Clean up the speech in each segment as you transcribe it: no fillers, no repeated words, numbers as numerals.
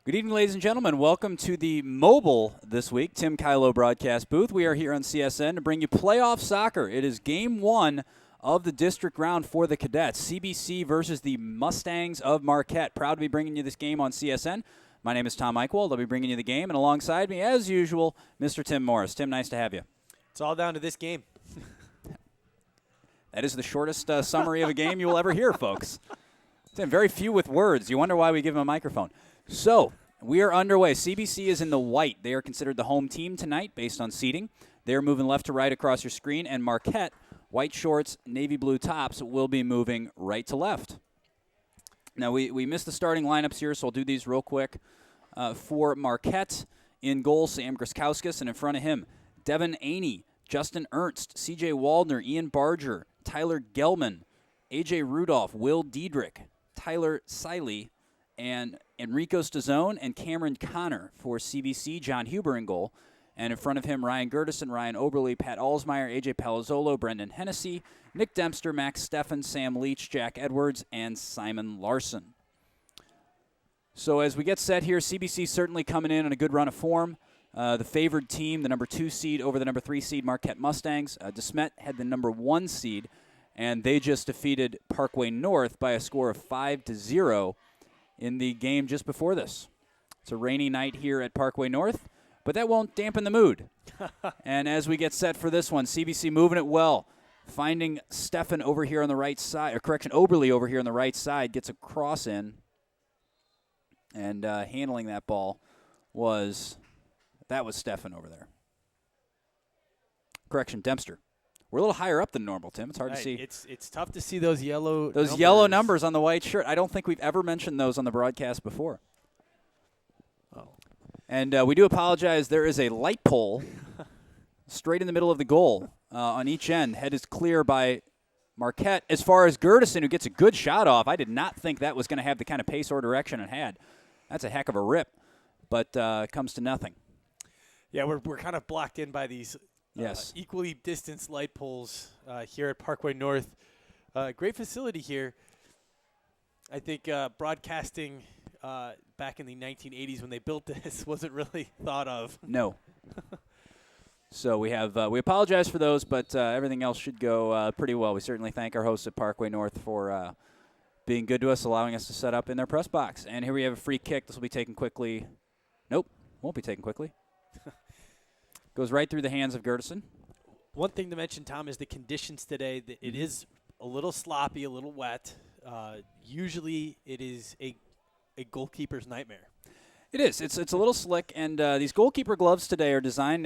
Good evening, ladies and gentlemen. Welcome to the mobile this week, Tim Kylo broadcast booth. We are here on CSN to bring you playoff soccer. It is game one of the district round for the Cadets. CBC versus the Mustangs of Marquette. Proud to be bringing you this game on CSN. My name is Tom Eichwald. I'll be bringing you the game. And alongside me, as usual, Mr. Tim Morris. Tim, nice to have you. It's all down to this game. That is the shortest summary of a game you will ever hear, folks. Tim, very few with words. You wonder why we give him a microphone. So, we are underway. CBC is in the white. They are considered the home team tonight based on seeding. They're moving left to right across your screen. And Marquette, white shorts, navy blue tops, will be moving right to left. Now, we missed the starting lineups here, so I'll do these real quick. For Marquette, in goal, Sam Griskowskis, and in front of him, Devin Aney, Justin Ernst, C.J. Waldner, Ian Barger, Tyler Gelman, A.J. Rudolph, Will Diedrich, Tyler Siley, and Enrico Stazzone and Cameron Connor. For CBC, John Huber in goal. And in front of him, Ryan Gertison, Ryan Oberle, Pat Alsmeyer, A.J. Palazzolo, Brendan Hennessy, Nick Dempster, Max Steffen, Sam Leech, Jack Edwards, and Simon Larson. So as we get set here, CBC certainly coming in on a good run of form. The favored team, the number 2 seed over the number 3 seed, Marquette Mustangs. DeSmet had the number 1 seed, and they just defeated Parkway North by a score of 5-0 in the game just before this. It's a rainy night here at Parkway North, but that won't dampen the mood. And as we get set for this one, CBC moving it well, finding Steffen over here on the right side, Oberle over here on the right side, gets a cross in, and handling that ball was Steffen over there. Dempster. We're a little higher up than normal, Tim. It's hard to see. It's tough to see those yellow yellow numbers on the white shirt. I don't think we've ever mentioned those on the broadcast before. Oh. And we do apologize. There is a light pole straight in the middle of the goal on each end. Head is clear by Marquette. As far as Gertison, who gets a good shot off, I did not think that was going to have the kind of pace or direction it had. That's a heck of a rip, but comes to nothing. Yeah, we're kind of blocked in by these equally distanced light poles here at Parkway North. Great facility here. I think broadcasting back in the 1980s when they built this wasn't really thought of. No. So we apologize for those, but everything else should go pretty well. We certainly thank our hosts at Parkway North for being good to us, allowing us to set up in their press box. And here we have a free kick. This will be taken quickly. Nope, won't be taken quickly. Goes right through the hands of Gertison. One thing to mention, Tom, is the conditions today. It is a little sloppy, a little wet. Usually it is a goalkeeper's nightmare. It is. It's a little slick, and these goalkeeper gloves today are designed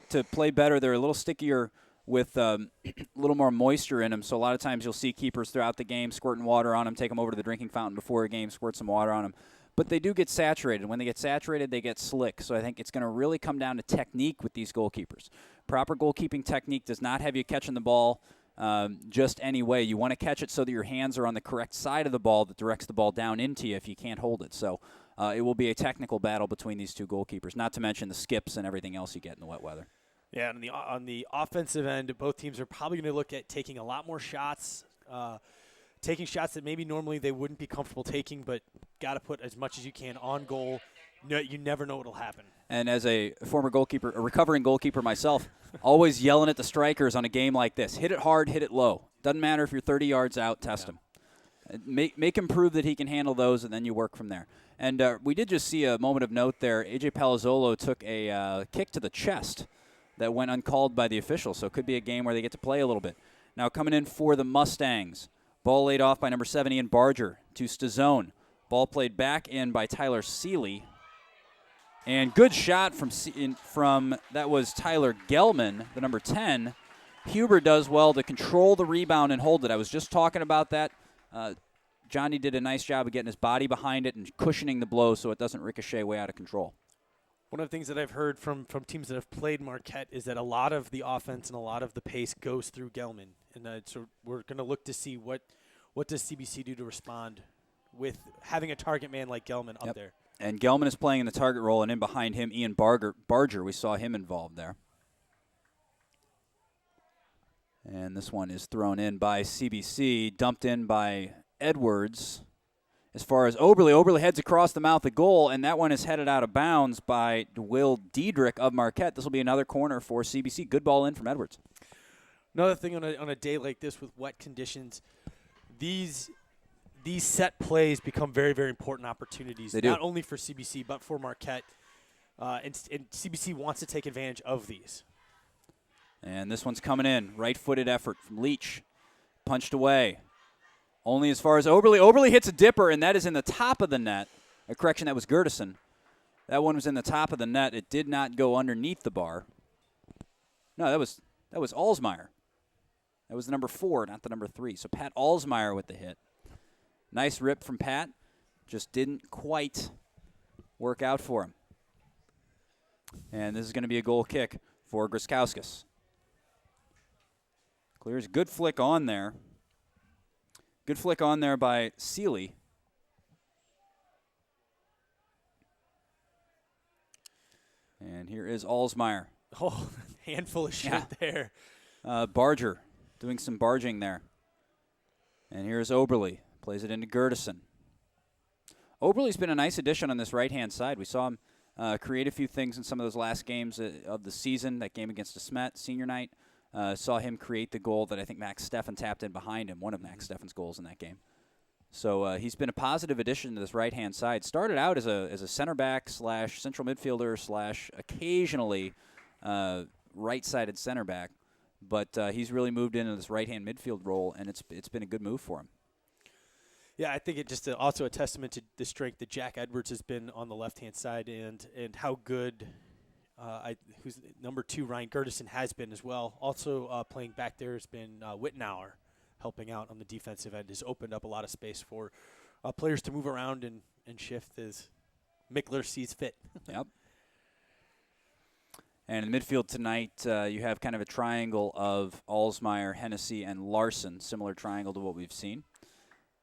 to play better. They're a little stickier with a little more moisture in them, so a lot of times you'll see keepers throughout the game squirting water on them, take them over to the drinking fountain before a game, squirt some water on them. But they do get saturated. When they get saturated, they get slick. So I think it's going to really come down to technique with these goalkeepers. Proper goalkeeping technique does not have you catching the ball just any way. You want to catch it so that your hands are on the correct side of the ball that directs the ball down into you if you can't hold it. So it will be a technical battle between these two goalkeepers, not to mention the skips and everything else you get in the wet weather. Yeah, and on the offensive end, both teams are probably going to look at taking a lot more shots, taking shots that maybe normally they wouldn't be comfortable taking, but got to put as much as you can on goal. No, you never know what will happen. And as a former goalkeeper, a recovering goalkeeper myself, always yelling at the strikers on a game like this. Hit it hard, hit it low. Doesn't matter if you're 30 yards out, test him. Make him prove that he can handle those, and then you work from there. And we did just see a moment of note there. A.J. Palazzolo took a kick to the chest that went uncalled by the official, so it could be a game where they get to play a little bit. Now coming in for the Mustangs, ball laid off by number 7, Ian Barger, to Stazzone. Ball played back in by Tyler Seeley. And good shot from that was Tyler Gelman, the number 10. Huber does well to control the rebound and hold it. I was just talking about that. Johnny did a nice job of getting his body behind it and cushioning the blow so it doesn't ricochet way out of control. One of the things that I've heard from teams that have played Marquette is that a lot of the offense and a lot of the pace goes through Gelman. And so we're going to look to see what does CBC do to respond with having a target man like Gelman up there. And Gelman is playing in the target role, and in behind him, Ian Barger. We saw him involved there. And this one is thrown in by CBC, dumped in by Edwards. as far as Oberle. Oberle heads across the mouth of goal, and that one is headed out of bounds by Will Diedrich of Marquette. This will be another corner for CBC. Good ball in from Edwards. Another thing on a day like this with wet conditions, these set plays become very, very important opportunities. They do. Not only for CBC but for Marquette, and CBC wants to take advantage of these. And this one's coming in. Right-footed effort from Leech. Punched away. Only as far as Oberle. Oberle hits a dipper, and that is in the top of the net. A correction, that was Gertison. That one was in the top of the net. It did not go underneath the bar. No, that was Alsmeyer. That was the number 4, not the number 3. So Pat Alsmeyer with the hit. Nice rip from Pat. Just didn't quite work out for him. And this is going to be a goal kick for Griskowskis. Clears. Good flick on there. Good flick on there by Seeley. And here is Alsmeyer. Oh, handful of shit there. Barger doing some barging there. And here's Oberle. Plays it into Gertison. Oberle's been a nice addition on this right-hand side. We saw him create a few things in some of those last games of the season. That game against DeSmet, senior night. Saw him create the goal that I think Max Steffen tapped in behind him, one of Max Steffen's goals in that game. So he's been a positive addition to this right-hand side. Started out as a center back / central midfielder / occasionally right-sided center back, but he's really moved into this right-hand midfield role, and it's been a good move for him. Yeah, I think it just also a testament to the strength that Jack Edwards has been on the left-hand side and how good who's number 2, Ryan Gertison, has been as well. Also playing back there has been Wittenauer, helping out on the defensive end. Has opened up a lot of space for players to move around and shift as Mickler sees fit. Yep. And in the midfield tonight, you have kind of a triangle of Alsmeyer, Hennessy, and Larson, similar triangle to what we've seen.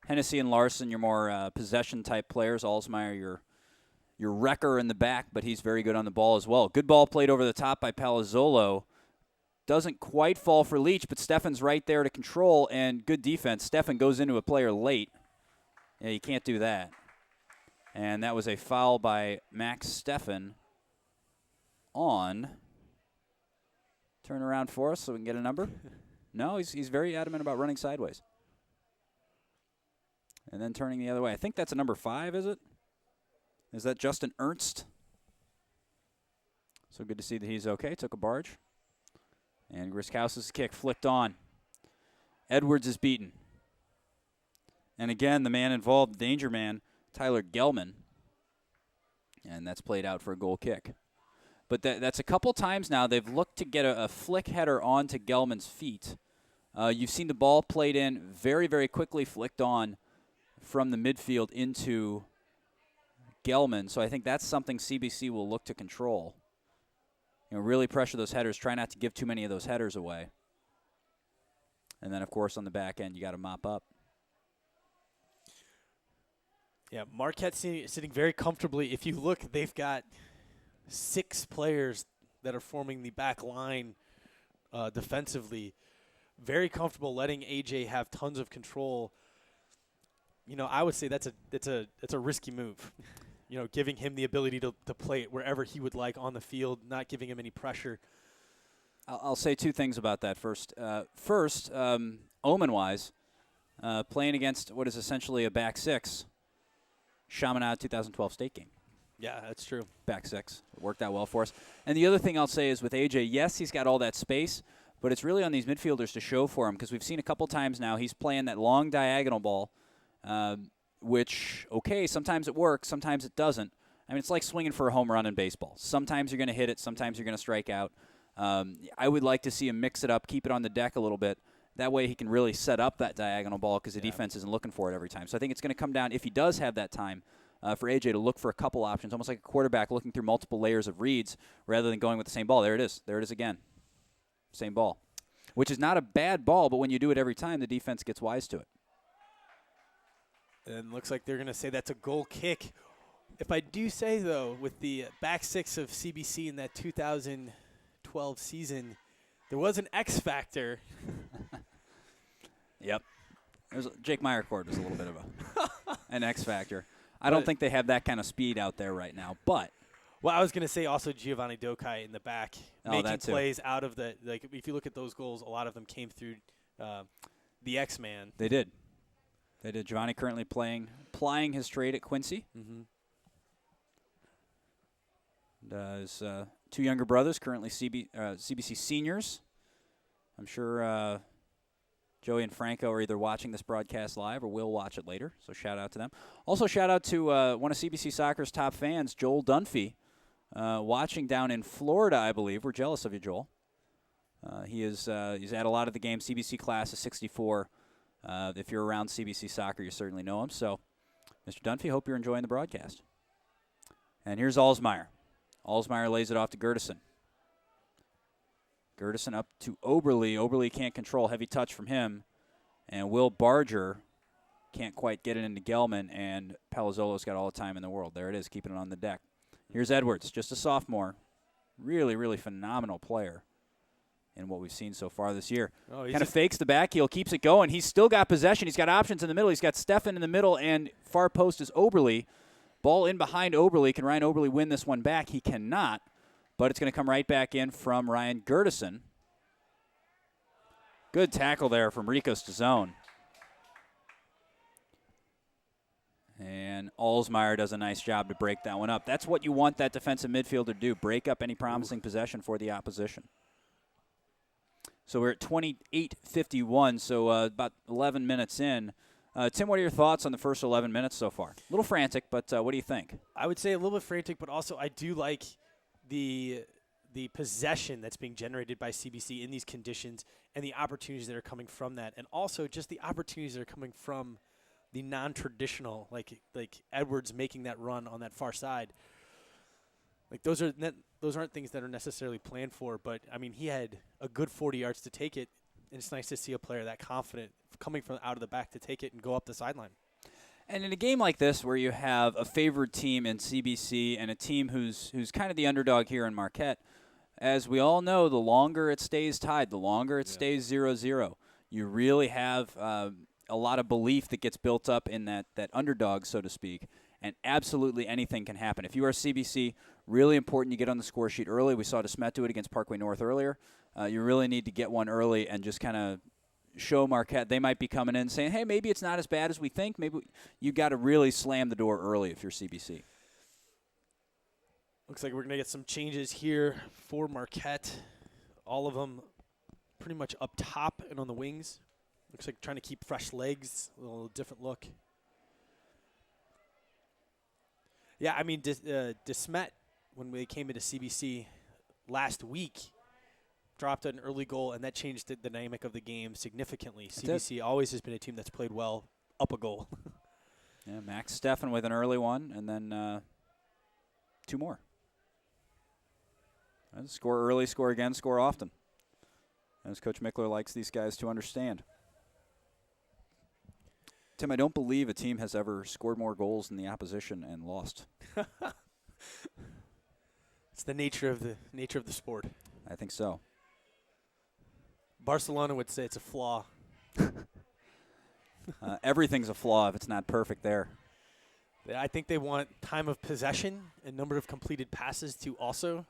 Hennessy and Larson, your more possession-type players. Alsmeyer, your wrecker in the back, but he's very good on the ball as well. Good ball played over the top by Palazzolo. Doesn't quite fall for Leech, but Steffen's right there to control, and good defense. Steffen goes into a player late. Yeah, you can't do that. And that was a foul by Max Steffen on. Turn around for us so we can get a number. No, he's very adamant about running sideways. And then turning the other way. I think that's a number 5, is it? Is that Justin Ernst? So good to see that he's okay. Took a barge. And Griskowskis' kick flicked on. Edwards is beaten. And again, the man involved, the danger man, Tyler Gelman. And that's played out for a goal kick. But that's a couple times now they've looked to get a flick header onto Gelman's feet. You've seen the ball played in very, very quickly, flicked on from the midfield into Gelman. So I think that's something CBC will look to control. Really pressure those headers. Try not to give too many of those headers away. And then, of course, on the back end, you got to mop up. Yeah, Marquette sitting very comfortably. If you look, they've got 6 players that are forming the back line defensively. Very comfortable letting AJ have tons of control. I would say that's a risky move. Giving him the ability to play it wherever he would like on the field, not giving him any pressure. I'll say 2 things about that first. First, omen-wise, playing against what is essentially a back 6, Chaminade 2012 state game. Yeah, that's true. Back 6. It worked out well for us. And the other thing I'll say is with AJ, yes, he's got all that space, but it's really on these midfielders to show for him because we've seen a couple times now he's playing that long diagonal ball, which, okay, sometimes it works, sometimes it doesn't. I mean, it's like swinging for a home run in baseball. Sometimes you're going to hit it, sometimes you're going to strike out. I would like to see him mix it up, keep it on the deck a little bit. That way he can really set up that diagonal ball because the defense isn't looking for it every time. So I think it's going to come down, if he does have that time, for AJ to look for a couple options, almost like a quarterback looking through multiple layers of reads rather than going with the same ball. There it is. There it is again. Same ball. Which is not a bad ball, but when you do it every time, the defense gets wise to it. And looks like they're going to say that's a goal kick. If I do say, though, with the back 6 of CBC in that 2012 season, there was an X factor. Yep. Jake Meyercord was a little bit of a an X factor. I don't think they have that kind of speed out there right now, but. Well, I was going to say also Giovanni Dokai in the back, making plays out of the – like if you look at those goals, a lot of them came through the X-Man. They did. Giovanni currently plying his trade at Quincy. Mm-hmm. His two younger brothers, currently CBC seniors. I'm sure Joey and Franco are either watching this broadcast live or will watch it later, so shout out to them. Also shout out to one of CBC Soccer's top fans, Joel Dunphy, watching down in Florida, I believe. We're jealous of you, Joel. He's at a lot of the games. CBC class of 64. If you're around CBC Soccer, you certainly know him. So, Mr. Dunphy, hope you're enjoying the broadcast. And here's Alsmeyer. Alsmeyer lays it off to Gerdeson. Gerdeson up to Oberle. Oberle can't control. Heavy touch from him. And Will Barger can't quite get it into Gelman. And Palazzolo's got all the time in the world. There it is, keeping it on the deck. Here's Edwards, just a sophomore. Really, really phenomenal player in what we've seen so far this year. Kind of fakes the back heel, keeps it going. He's still got possession. He's got options in the middle. He's got Stefan in the middle, and far post is Oberle. Ball in behind Oberle. Can Ryan Oberle win this one back? He cannot, but it's going to come right back in from Ryan Gerdeson. Good tackle there from Rico Stazzone. And Alsmeyer does a nice job to break that one up. That's what you want that defensive midfielder to do, break up any promising possession for the opposition. So we're at 28:51, so about 11 minutes in. Tim, what are your thoughts on the first 11 minutes so far? A little frantic, but what do you think? I would say a little bit frantic, but also I do like the possession that's being generated by CBC in these conditions and the opportunities that are coming from that, and also just the opportunities that are coming from the non-traditional, like Edwards making that run on that far side. Like those aren't things that are necessarily planned for, but I mean he had a good 40 yards to take it, and it's nice to see a player that confident coming from out of the back to take it and go up the sideline. And in a game like this where you have a favored team in CBC and a team who's kind of the underdog here in Marquette, as we all know, the longer it stays tied, the longer it stays 0-0, you really have a lot of belief that gets built up in that underdog, so to speak, and absolutely anything can happen. If you are CBC, really important you get on the score sheet early. We saw DeSmet do it against Parkway North earlier. You really need to get one early and just kind of show Marquette. They might be coming in saying, hey, maybe it's not as bad as we think. Maybe you got to really slam the door early if you're CBC. Looks like we're going to get some changes here for Marquette. All of them pretty much up top and on the wings. Looks like trying to keep fresh legs, a little different look. Yeah, I mean, DeSmet, when we came into CBC last week, dropped an early goal, and that changed the dynamic of the game significantly. CBC always has been a team that's played well up a goal. Yeah, Max Stefan with an early one, and then two more. Score early, score again, score often. As Coach Mickler likes these guys to understand. Tim, I don't believe a team has ever scored more goals than the opposition and lost. It's the nature of the sport. I think so. Barcelona would say it's a flaw. Everything's a flaw if it's not perfect there. I think they want time of possession and number of completed passes to also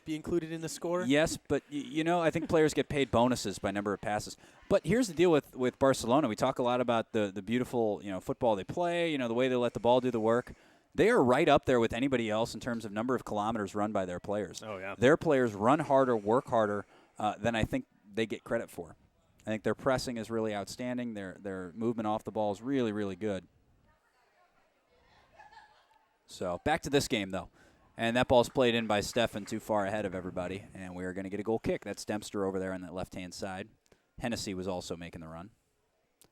be included in the score. Yes, but I think players get paid bonuses by number of passes. But here's the deal with Barcelona. We talk a lot about the beautiful football they play, the way they let the ball do the work. They are right up there with anybody else in terms of number of kilometers run by their players. Oh, yeah. Their players run harder, work harder than I think they get credit for. I think their pressing is really outstanding. Their movement off the ball is really, really good. So back to this game, though. And that ball's played in by Stefan too far ahead of everybody. And we are going to get a goal kick. That's Dempster over there on that left-hand side. Hennessy was also making the run.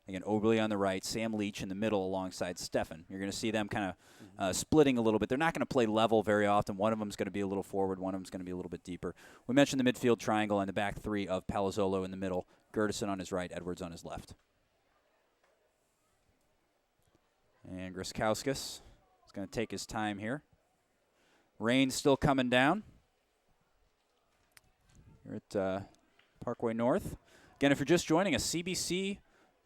Again, Oberle on the right, Sam Leech in the middle alongside Stefan. You're going to see them kind of splitting a little bit. They're not going to play level very often. One of them is going to be a little forward. One of them is going to be a little bit deeper. We mentioned the midfield triangle and the back three of Palazzolo in the middle, Gerdeson on his right, Edwards on his left. And Griskauskas is going to take his time here. Rain still coming down here at Parkway North. Again, if you're just joining us, CBC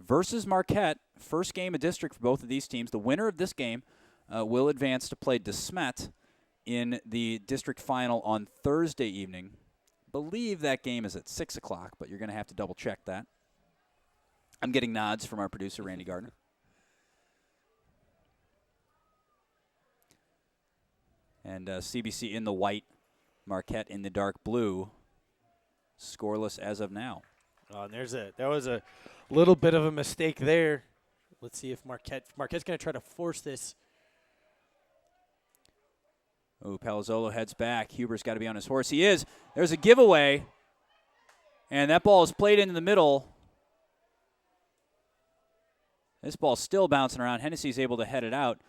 versus Marquette. First game of district for both of these teams. The winner of this game will advance to play De Smet in the district final on Thursday evening. Believe that game is at 6 o'clock, but you're going to have to double-check that. I'm getting nods from our producer, Randy Gardner. And CBC in the white, Marquette in the dark blue. Scoreless as of now. Oh, and there was a little bit of a mistake there. Let's see if Marquette's going to try to force this. Oh, Palazzolo heads back. Huber's got to be on his horse. He is. There's a giveaway. And that ball is played into the middle. This ball's still bouncing around. Hennessy's able to head it out.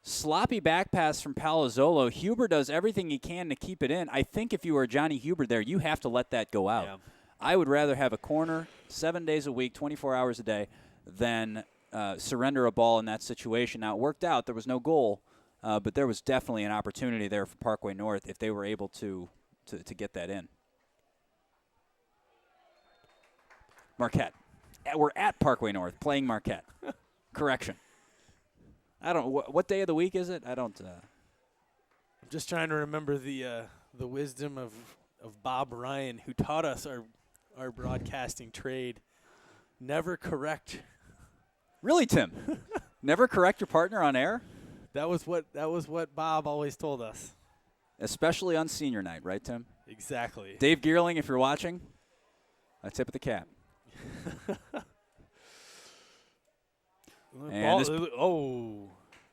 Sloppy back pass from Palazzolo. Huber does everything he can to keep it in. I think if you were Johnny Huber there, you have to let that go out. Yeah. I would rather have a corner 7 days a week, 24 hours a day, than surrender a ball in that situation. Now, it worked out. There was no goal, but there was definitely an opportunity there for Parkway North if they were able to get that in. Marquette. We're at Parkway North playing Marquette. Correction. I don't. What day of the week is it? I don't. I'm just trying to remember the wisdom of Bob Ryan, who taught us our broadcasting trade. Never correct. Really, Tim? Never correct your partner on air? That was what Bob always told us. Especially on senior night, right, Tim? Exactly. Dave Geerling, if you're watching, a tip of the cap.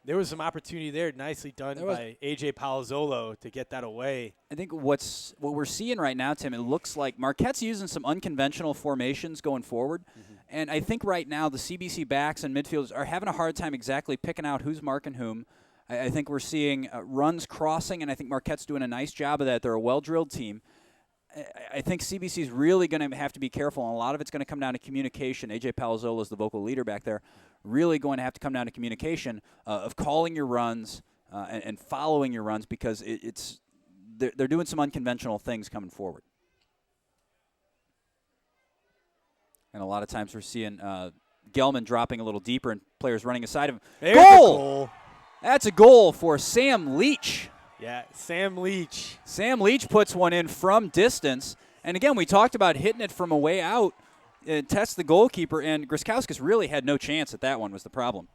There was some opportunity there. Nicely done by A.J. Palazzolo to get that away. I think what we're seeing right now, Tim, it looks like Marquette's using some unconventional formations going forward. Mm-hmm. And I think right now the CBC backs and midfielders are having a hard time exactly picking out who's marking whom. I think we're seeing runs crossing, and I think Marquette's doing a nice job of that. They're a well-drilled team. I think CBC is really going to have to be careful, and a lot of it's going to come down to communication. A.J. Palazzolo is the vocal leader back there. Really going to have to come down to communication of calling your runs and following your runs, because they're doing some unconventional things coming forward. And a lot of times we're seeing Gelman dropping a little deeper and players running aside of him. Goal! That's a goal for Sam Leech. Yeah, Sam Leech. Sam Leech puts one in from distance. And again, we talked about hitting it from a way out and test the goalkeeper, and Griskauskas really had no chance at that one was the problem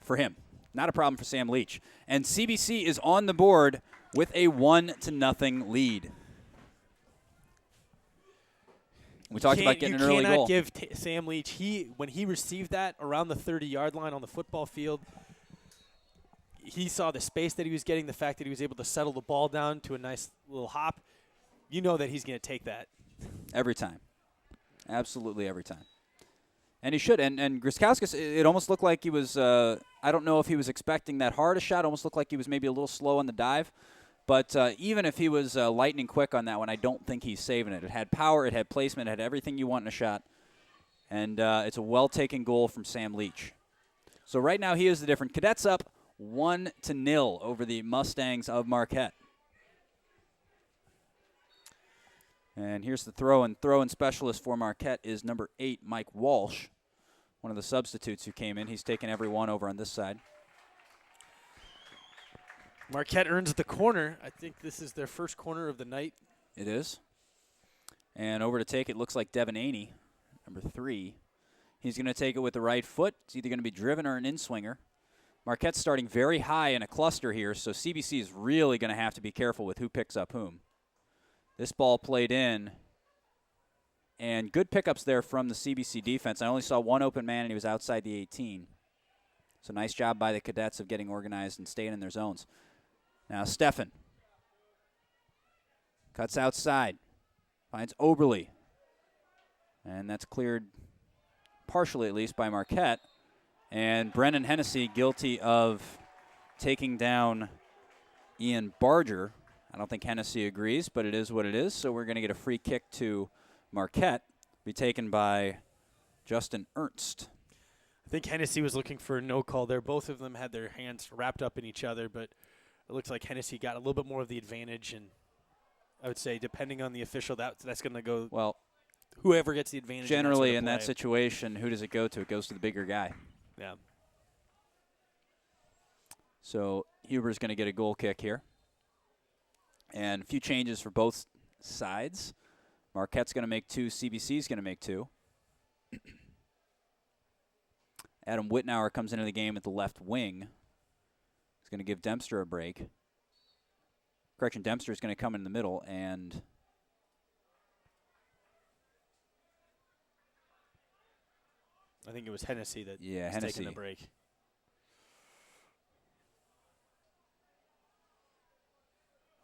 for him. Not a problem for Sam Leech. And CBC is on the board with a 1-0 lead. We talked about getting an early goal. You cannot give Sam Leech, when he received that around the 30-yard line on the football field, he saw the space that he was getting, the fact that he was able to settle the ball down to a nice little hop. You know that he's going to take that. Every time. Absolutely every time. And he should. And Griskauskas, it almost looked like he was, I don't know if he was expecting that hard a shot. Almost looked like he was maybe a little slow on the dive. But even if he was lightning quick on that one, I don't think he's saving it. It had power, it had placement, it had everything you want in a shot. And it's a well-taken goal from Sam Leech. So right now he is the difference. Cadets up 1-0 over the Mustangs of Marquette. And here's the throw-in specialist for Marquette is number 8, Mike Walsh, one of the substitutes who came in. He's taken every one over on this side. Marquette earns the corner. I think this is their first corner of the night. It is. And over to take it looks like Devin Aney, number 3. He's going to take it with the right foot. It's either going to be driven or an in-swinger. Marquette's starting very high in a cluster here, so CBC is really going to have to be careful with who picks up whom. This ball played in, and good pickups there from the CBC defense. I only saw one open man, and he was outside the 18. So nice job by the Cadets of getting organized and staying in their zones. Now Steffen cuts outside, finds Oberle, and that's cleared partially at least by Marquette. And Brennan Hennessy guilty of taking down Ian Barger. I don't think Hennessy agrees, but it is what it is. So we're going to get a free kick to Marquette, be taken by Justin Ernst. I think Hennessy was looking for a no call there. Both of them had their hands wrapped up in each other, but it looks like Hennessy got a little bit more of the advantage. And I would say, depending on the official, that's going to go. Well, whoever gets the advantage. Generally, in that situation, who does it go to? It goes to the bigger guy. Yeah. So Huber's going to get a goal kick here. And a few changes for both sides. Marquette's going to make 2. CBC's going to make 2. Adam Wittenauer comes into the game at the left wing. He's going to give Dempster a break. Correction, Dempster is going to come in the middle, and I think it was Hennessy that was Hennessy taking the break.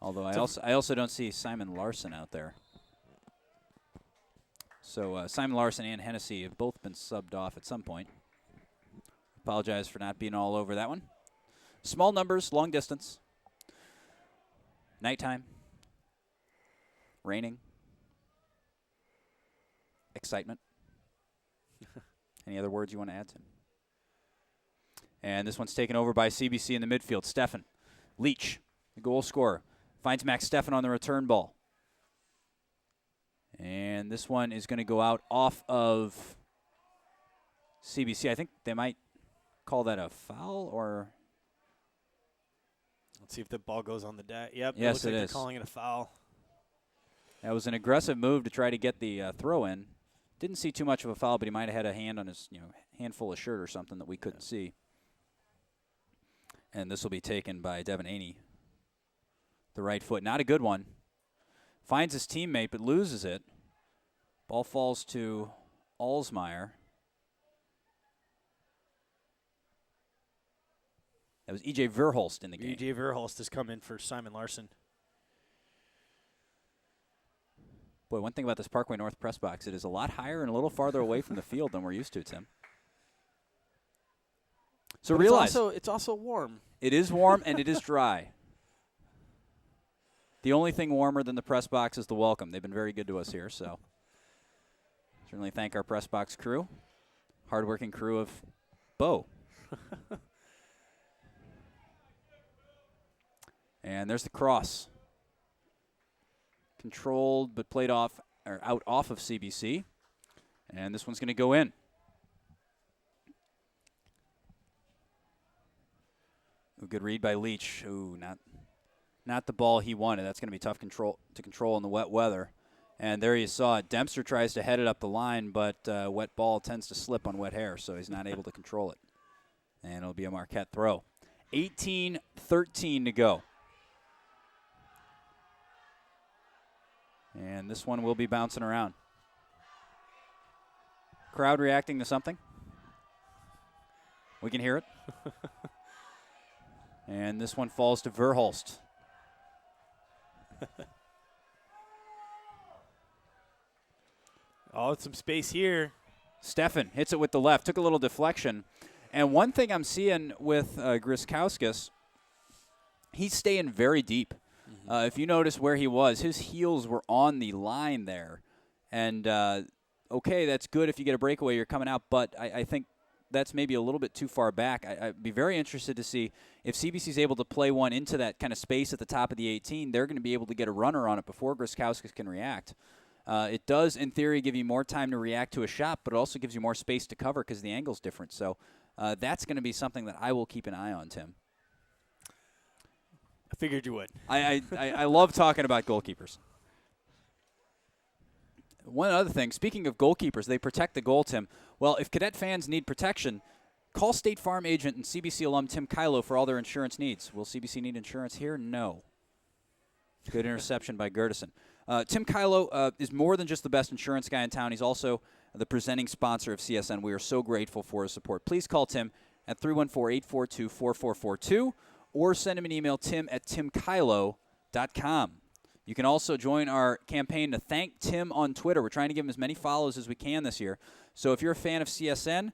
Although I also don't see Simon Larson out there. So Simon Larson and Hennessy have both been subbed off at some point. Apologize for not being all over that one. Small numbers, long distance. Nighttime. Raining. Excitement. Any other words you want to add, Tim? And this one's taken over by CBC in the midfield. Steffen. Leech, the goal scorer, finds Max Steffen on the return ball. And this one is going to go out off of CBC. I think they might call that a foul, or let's see if the ball goes on the deck. Yep. Yes, it looks like is. They're calling it a foul. That was an aggressive move to try to get the throw in. Didn't see too much of a foul, but he might have had a hand on his, handful of shirt or something that we couldn't see. And this will be taken by Devin Aney. The right foot, not a good one. Finds his teammate, but loses it. Ball falls to Alsmeyer. That was E.J. Verhulst in the game. E.J. Verhulst has come in for Simon Larson. Boy, one thing about this Parkway North press box, it is a lot higher and a little farther away from the field than we're used to, Tim. So but realize it's also warm. It is warm and it is dry. The only thing warmer than the press box is the welcome. They've been very good to us here, so certainly thank our press box crew, hardworking crew of Bo. And there's the cross. Controlled but played off or out off of CBC. And this one's going to go in. Ooh, good read by Leech. Ooh, not the ball he wanted. That's going to be tough to control in the wet weather. And there you saw it. Dempster tries to head it up the line, but wet ball tends to slip on wet hair, so he's not able to control it. And it'll be a Marquette throw. 18-13 to go. And this one will be bouncing around. Crowd reacting to something. We can hear it. And this one falls to Verhulst. Oh, it's some space here. Steffen hits it with the left. Took a little deflection. And one thing I'm seeing with Griskowskis, he's staying very deep. If you notice where he was, his heels were on the line there. And, okay, that's good if you get a breakaway, you're coming out. But I think that's maybe a little bit too far back. I'd be very interested to see if CBC is able to play one into that kind of space at the top of the 18. They're going to be able to get a runner on it before Griskowskis can react. It does, in theory, give you more time to react to a shot, but it also gives you more space to cover because the angle's different. So that's going to be something that I will keep an eye on, Tim. I figured you would. I love talking about goalkeepers. One other thing, speaking of goalkeepers, they protect the goal, Tim. Well, if Cadet fans need protection, call State Farm agent and CBC alum Tim Kylo for all their insurance needs. Will CBC need insurance here? No. Good interception by Gertison. Tim Kylo is more than just the best insurance guy in town. He's also the presenting sponsor of CSN. We are so grateful for his support. Please call Tim at 314-842-4442 or send him an email, tim@timkylo.com. You can also join our campaign to thank Tim on Twitter. We're trying to give him as many follows as we can this year. So if you're a fan of CSN,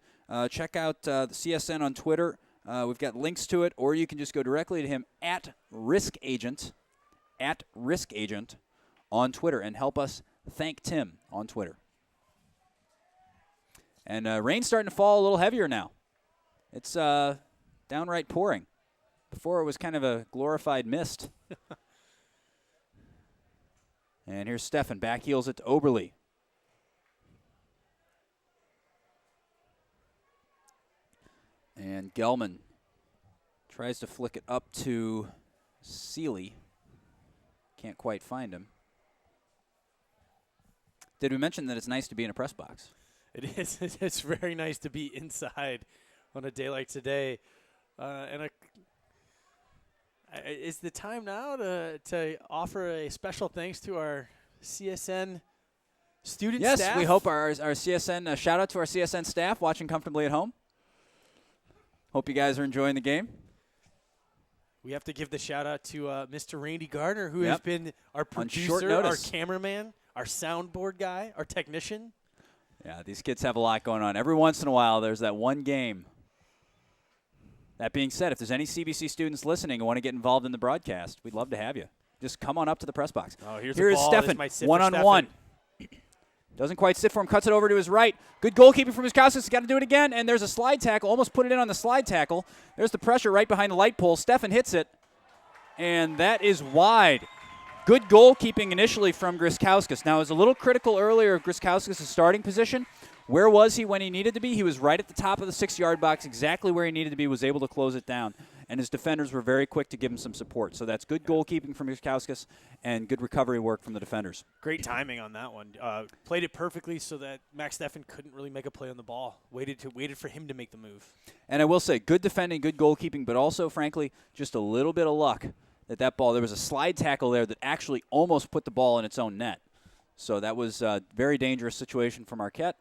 check out the CSN on Twitter. We've got links to it, or you can just go directly to him at RiskAgent on Twitter and help us thank Tim on Twitter. And rain's starting to fall a little heavier now. It's downright pouring. Before it was kind of a glorified mist. And here's Steffen. Back heels it to Oberle. And Gelman tries to flick it up to Seeley. Can't quite find him. Did we mention that it's nice to be in a press box? It is. It's very nice to be inside on a day like today. Is the time now to offer a special thanks to our CSN student staff? Yes, we hope our CSN, shout out to our CSN staff watching comfortably at home. Hope you guys are enjoying the game. We have to give the shout out to Mr. Randy Gardner, who has been our producer, our cameraman, our soundboard guy, our technician. Yeah, these kids have a lot going on. Every once in a while, there's that one game. That being said, if there's any CBC students listening who want to get involved in the broadcast, we'd love to have you. Just come on up to the press box. Oh, here's Stefan, one-on-one. Doesn't quite sit for him, cuts it over to his right. Good goalkeeping from Wiskowskis. He's got to do it again, and there's a slide tackle. Almost put it in on the slide tackle. There's the pressure right behind the light pole. Stefan hits it, and that is wide. Good goalkeeping initially from Wiskowskis. Now, it was a little critical earlier of Wiskowskis' starting position. Where was he when he needed to be? He was right at the top of the 6-yard box, exactly where he needed to be, was able to close it down. And his defenders were very quick to give him some support. So that's good goalkeeping from Wiskowskis and good recovery work from the defenders. Great timing on that one. Played it perfectly so that Max Stefan couldn't really make a play on the ball. Waited for him to make the move. And I will say, good defending, good goalkeeping, but also, frankly, just a little bit of luck that ball, there was a slide tackle there that actually almost put the ball in its own net. So that was a very dangerous situation for Marquette.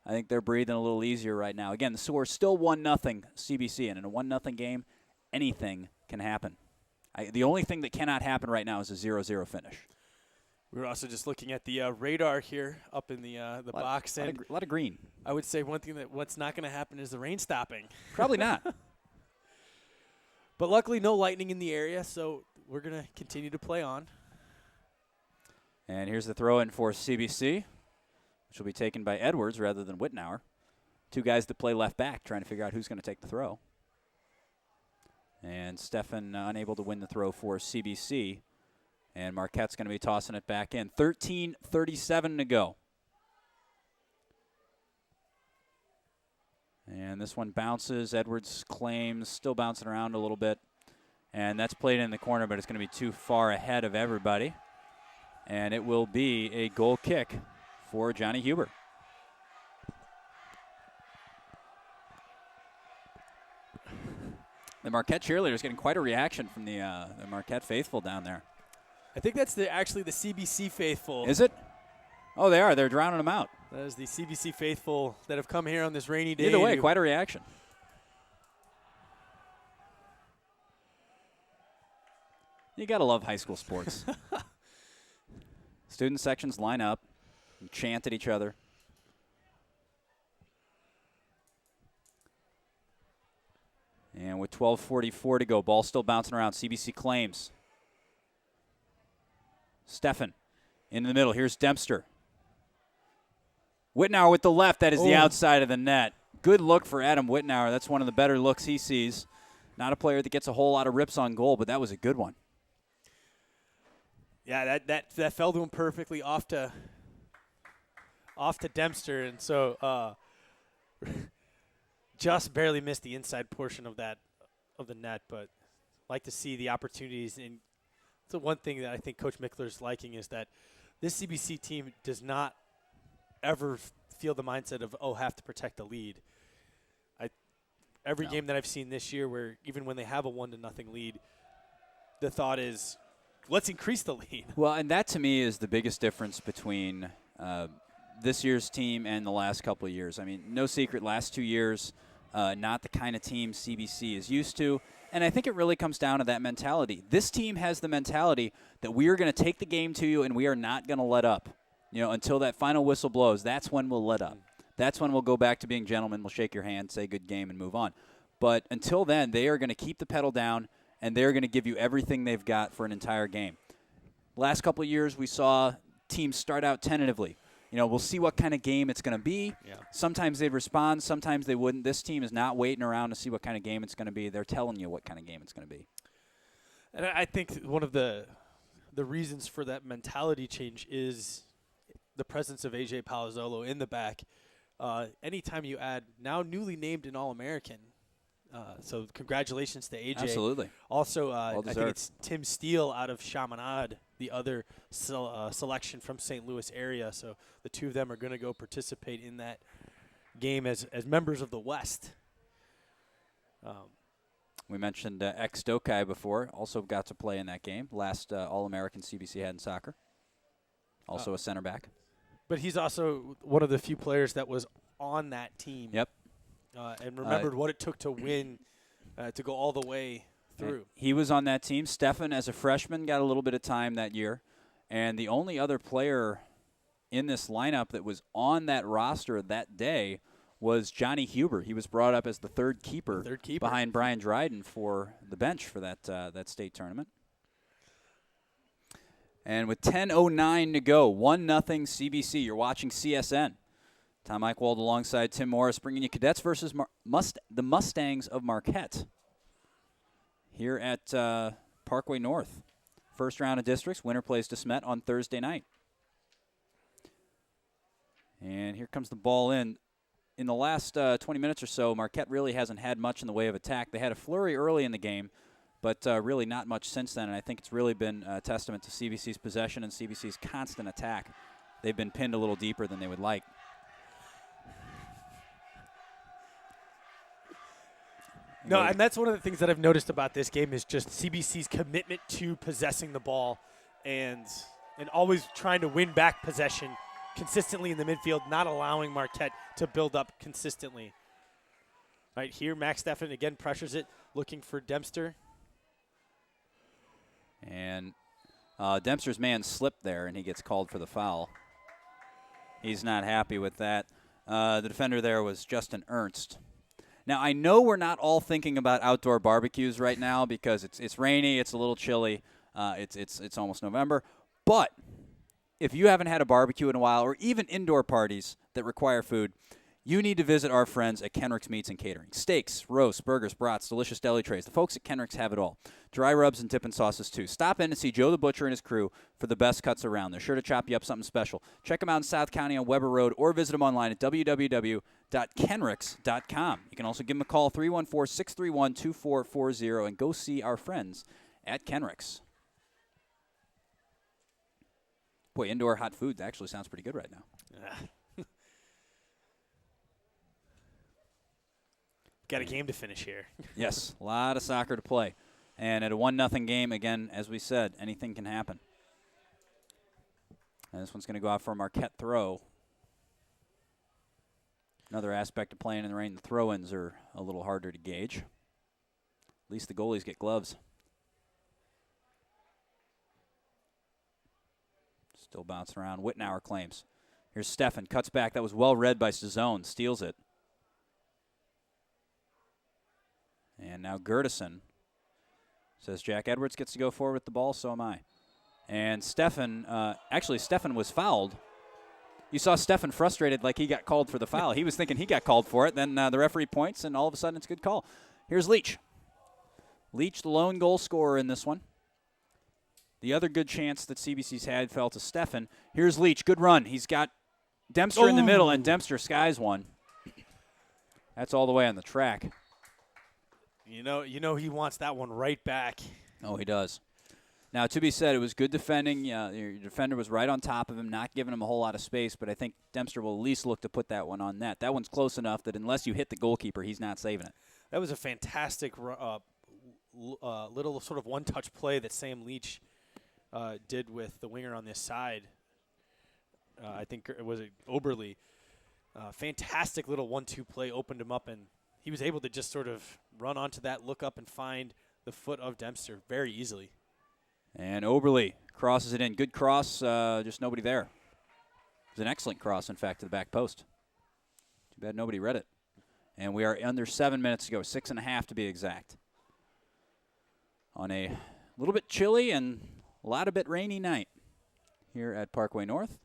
I think they're breathing a little easier right now. Again, the score is still 1-0 CBC, and in a 1-0 game, anything can happen. The only thing that cannot happen right now is a 0-0 finish. We were also just looking at the radar here up in the box. A lot of green. I would say one thing what's not going to happen is the rain stopping. Probably not. But luckily no lightning in the area, so we're going to continue to play on. And here's the throw-in for CBC, which will be taken by Edwards rather than Wittenauer. Two guys that play left back trying to figure out who's going to take the throw. And Stefan unable to win the throw for CBC. And Marquette's going to be tossing it back in. 13:37 to go. And this one bounces. Edwards claims, still bouncing around a little bit. And that's played in the corner, but it's going to be too far ahead of everybody. And it will be a goal kick for Johnny Huber. The Marquette cheerleaders getting quite a reaction from the Marquette faithful down there. I think that's actually the CBC faithful. Is it? Oh, they are. They're drowning them out. That is the CBC faithful that have come here on this rainy day. Either way, quite a reaction. You got to love high school sports. Student sections line up and chant at each other. And with 12:44 to go, ball still bouncing around. CBC claims. Stefan in the middle. Here's Dempster. Wittenauer with the left. That is the outside of the net. Good look for Adam Wittenauer. That's one of the better looks he sees. Not a player that gets a whole lot of rips on goal, but that was a good one. Yeah, that fell to him perfectly off to Dempster, and so just barely missed the inside portion of the net. But like to see the opportunities. And it's the one thing that I think Coach Mickler's liking is that this CBC team does not ever feel the mindset of have to protect the lead. Every game that I've seen this year, where even when they have a 1-0 lead, the thought is, let's increase the lead. Well, and that to me is the biggest difference between this year's team and the last couple of years. I mean, no secret, last 2 years, not the kind of team CBC is used to. And I think it really comes down to that mentality. This team has the mentality that we are going to take the game to you and we are not going to let up. You know, until that final whistle blows, that's when we'll let up. That's when we'll go back to being gentlemen. We'll shake your hand, say good game, and move on. But until then, they are going to keep the pedal down, and they're going to give you everything they've got for an entire game. Last couple of years, we saw teams start out tentatively. You know, we'll see what kind of game it's going to be. Yeah. Sometimes they'd respond, sometimes they wouldn't. This team is not waiting around to see what kind of game it's going to be. They're telling you what kind of game it's going to be. And I think one of the reasons for that mentality change is the presence of A.J. Palazzolo in the back. Anytime you add now newly named an All-American, So congratulations to AJ. Absolutely. Also, I think it's Tim Steele out of Chaminade, the other selection from St. Louis area. So the two of them are going to go participate in that game as members of the West. We mentioned ex-Dokai before. Also got to play in that game. Last All-American CBC had in soccer. Also a center back. But he's also one of the few players that was on that team. Yep. And remembered what it took to win, to go all the way through. He was on that team. Stefan, as a freshman, got a little bit of time that year. And the only other player in this lineup that was on that roster that day was Johnny Huber. He was brought up as the third keeper behind Brian Dryden for the bench for that state tournament. And with 10:09 to go, 1-0 CBC. You're watching CSN. Tom Eichwald alongside Tim Morris, bringing you Cadets versus the Mustangs of Marquette here at Parkway North. First round of districts. Winner plays DeSmet on Thursday night. And here comes the ball in. In the last 20 minutes or so, Marquette really hasn't had much in the way of attack. They had a flurry early in the game, but really not much since then. And I think it's really been a testament to CBC's possession and CBC's constant attack. They've been pinned a little deeper than they would like. No, and that's one of the things that I've noticed about this game is just CBC's commitment to possessing the ball and always trying to win back possession consistently in the midfield, not allowing Marquette to build up consistently. Right here, Max Steffen again pressures it, looking for Dempster. And Dempster's man slipped there, and he gets called for the foul. He's not happy with that. The defender there was Justin Ernst. Now, I know we're not all thinking about outdoor barbecues right now because it's rainy, it's a little chilly, it's almost November. But if you haven't had a barbecue in a while, or even indoor parties that require food, you need to visit our friends at Kenrick's Meats and Catering. Steaks, roasts, burgers, brats, delicious deli trays. The folks at Kenrick's have it all. Dry rubs and dipping sauces, too. Stop in and see Joe the Butcher and his crew for the best cuts around. They're sure to chop you up something special. Check them out in South County on Weber Road or visit them online at www.kenricks.com. You can also give them a call, 314-631-2440, and go see our friends at Kenrick's. Boy, indoor hot food actually sounds pretty good right now. Got a game to finish here. Yes, a lot of soccer to play. And at a 1-0 game, again, as we said, anything can happen. And this one's going to go out for a Marquette throw. Another aspect of playing in the rain, the throw-ins are a little harder to gauge. At least the goalies get gloves. Still bouncing around. Wittenauer claims. Here's Steffen. Cuts back. That was well read by Cezone. Steals it. And now Gertison says Jack Edwards gets to go forward with the ball, so am I. And Steffen, actually Steffen was fouled. You saw Steffen frustrated like he got called for the foul. He was thinking he got called for it. Then the referee points, and all of a sudden it's a good call. Here's Leech. Leech, the lone goal scorer in this one. The other good chance that CBC's had fell to Steffen. Here's Leech. Good run. He's got Dempster in the middle, and Dempster skies one. That's all the way on the track. You know he wants that one right back. Oh, he does. Now, to be said, it was good defending. Your defender was right on top of him, not giving him a whole lot of space, but I think Dempster will at least look to put that one on net. That one's close enough that unless you hit the goalkeeper, he's not saving it. That was a fantastic little sort of one-touch play that Sam Leach did with the winger on this side. I think it was Oberle. Fantastic little 1-2 play, opened him up, and he was able to just sort of run onto that, look up, and find the foot of Dempster very easily. And Oberle crosses it in. Good cross, just nobody there. It was an excellent cross, in fact, to the back post. Too bad nobody read it. And we are under 7 minutes to go, 6.5 to be exact. On a little bit chilly and a lot of bit rainy night here at Parkway North.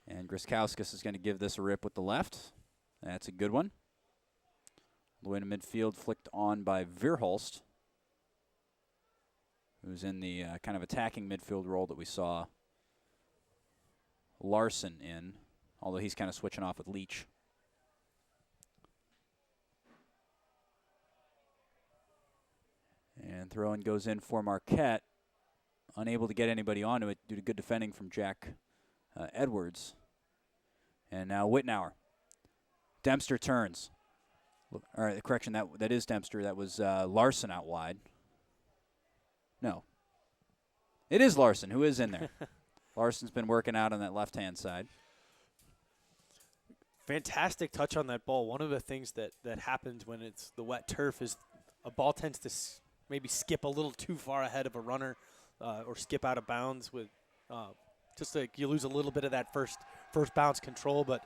And Griskauskas is going to give this a rip with the left. That's a good one. The way to midfield, flicked on by Verhulst, who's in the kind of attacking midfield role that we saw Larson in, although he's kind of switching off with Leech. And throw-in goes in for Marquette. Unable to get anybody onto it due to good defending from Jack Edwards. And now Whitnauer. Dempster turns. All right, correction, that is Dempster. That was Larson out wide. No. It is Larson who is in there. Larson's been working out on that left-hand side. Fantastic touch on that ball. One of the things that happens when it's the wet turf is a ball tends to maybe skip a little too far ahead of a runner or skip out of bounds with just like you lose a little bit of that first bounce control. But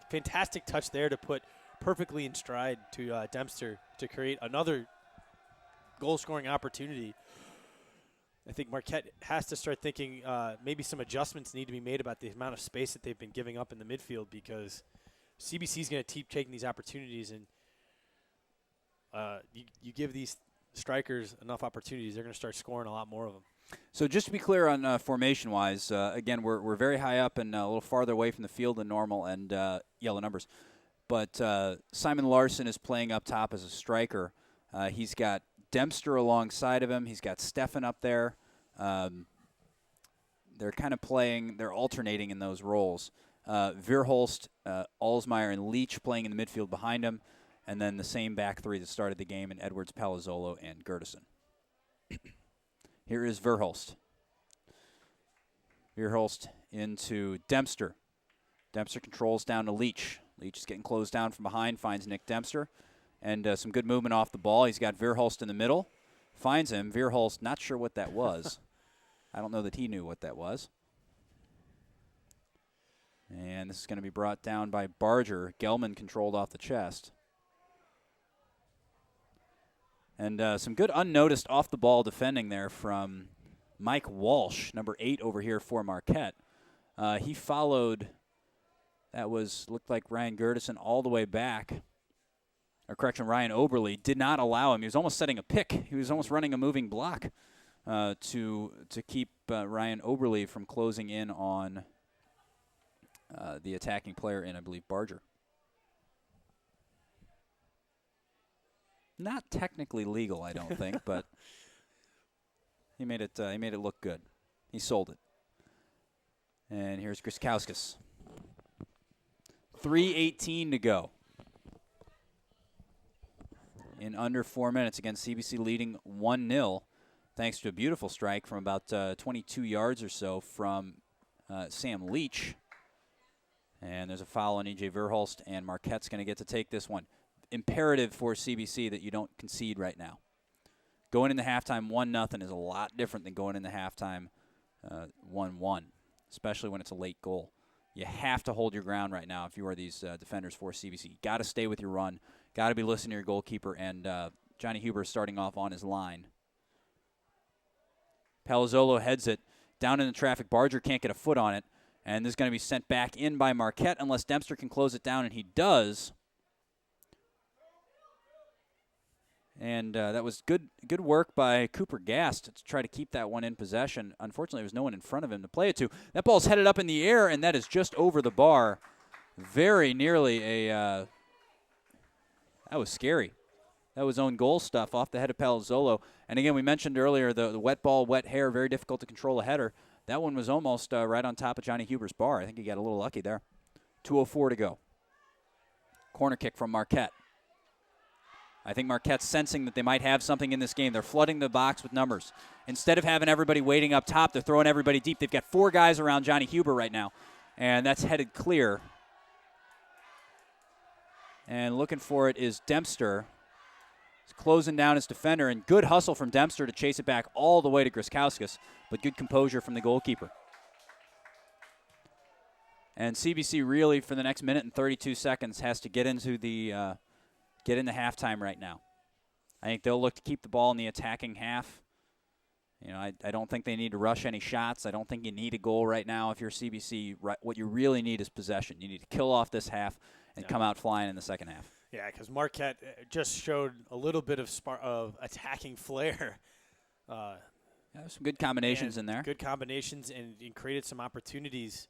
fantastic touch there to put perfectly in stride to Dempster to create another goal-scoring opportunity. I think Marquette has to start thinking maybe some adjustments need to be made about the amount of space that they've been giving up in the midfield, because CBC is going to keep taking these opportunities, and you give these strikers enough opportunities, they're going to start scoring a lot more of them. So just to be clear on formation-wise, again, we're very high up and a little farther away from the field than normal, and yellow numbers. But Simon Larson is playing up top as a striker. He's got Dempster alongside of him. He's got Stefan up there. They're kind of playing, they're alternating in those roles. Verhulst, Alsmeyer, and Leech playing in the midfield behind him. And then the same back three that started the game in Edwards, Palazzolo, and Gerdeson. Here is Verhulst. Verhulst into Dempster. Dempster controls down to Leech. Leech is getting closed down from behind, finds Nick Dempster. And some good movement off the ball. He's got Verhulst in the middle. Finds him. Verhulst, not sure what that was. I don't know that he knew what that was. And this is going to be brought down by Barger. Gelman controlled off the chest. And some good unnoticed off-the-ball defending there from Mike Walsh, number 8 over here for Marquette. He followed, looked like Ryan Gerdeson all the way back. Or correction, Ryan Oberle did not allow him. He was almost setting a pick. He was almost running a moving block to keep Ryan Oberle from closing in on the attacking player in, I believe, Barger. Not technically legal, I don't think, but he made it look good. He sold it. And here's Grzykauskas. 3:18 to go. In under 4 minutes, again, CBC leading 1-0, thanks to a beautiful strike from about 22 yards or so from Sam Leach. And there's a foul on E.J. Verhulst, and Marquette's going to get to take this one. Imperative for CBC that you don't concede right now. Going into halftime 1-0 is a lot different than going into halftime 1-1, especially when it's a late goal. You have to hold your ground right now if you are these defenders for CBC. You got to stay with your run. Got to be listening to your goalkeeper, and Johnny Huber starting off on his line. Palazzolo heads it down in the traffic. Barger can't get a foot on it, and this is going to be sent back in by Marquette unless Dempster can close it down, and he does. And that was good work by Cooper Gast to try to keep that one in possession. Unfortunately, there was no one in front of him to play it to. That ball's headed up in the air, and that is just over the bar. Very nearly a... that was scary. That was own goal stuff off the head of Palazzolo. And again, we mentioned earlier the wet ball, wet hair, very difficult to control a header. That one was almost right on top of Johnny Huber's bar. I think he got a little lucky there. 2:04 to go. Corner kick from Marquette. I think Marquette's sensing that they might have something in this game. They're flooding the box with numbers. Instead of having everybody waiting up top, they're throwing everybody deep. They've got 4 guys around Johnny Huber right now, and that's headed clear. And looking for it is Dempster. He's closing down his defender, and good hustle from Dempster to chase it back all the way to Grzykauskas, but good composure from the goalkeeper. And CBC really, for the next minute and 32 seconds, has to get into halftime right now. I think they'll look to keep the ball in the attacking half. You know, I don't think they need to rush any shots. I don't think you need a goal right now if you're CBC. What you really need is possession. You need to kill off this half and come out flying in the second half. Yeah, because Marquette just showed a little bit of attacking flair. Some good combinations in there. Good combinations and created some opportunities.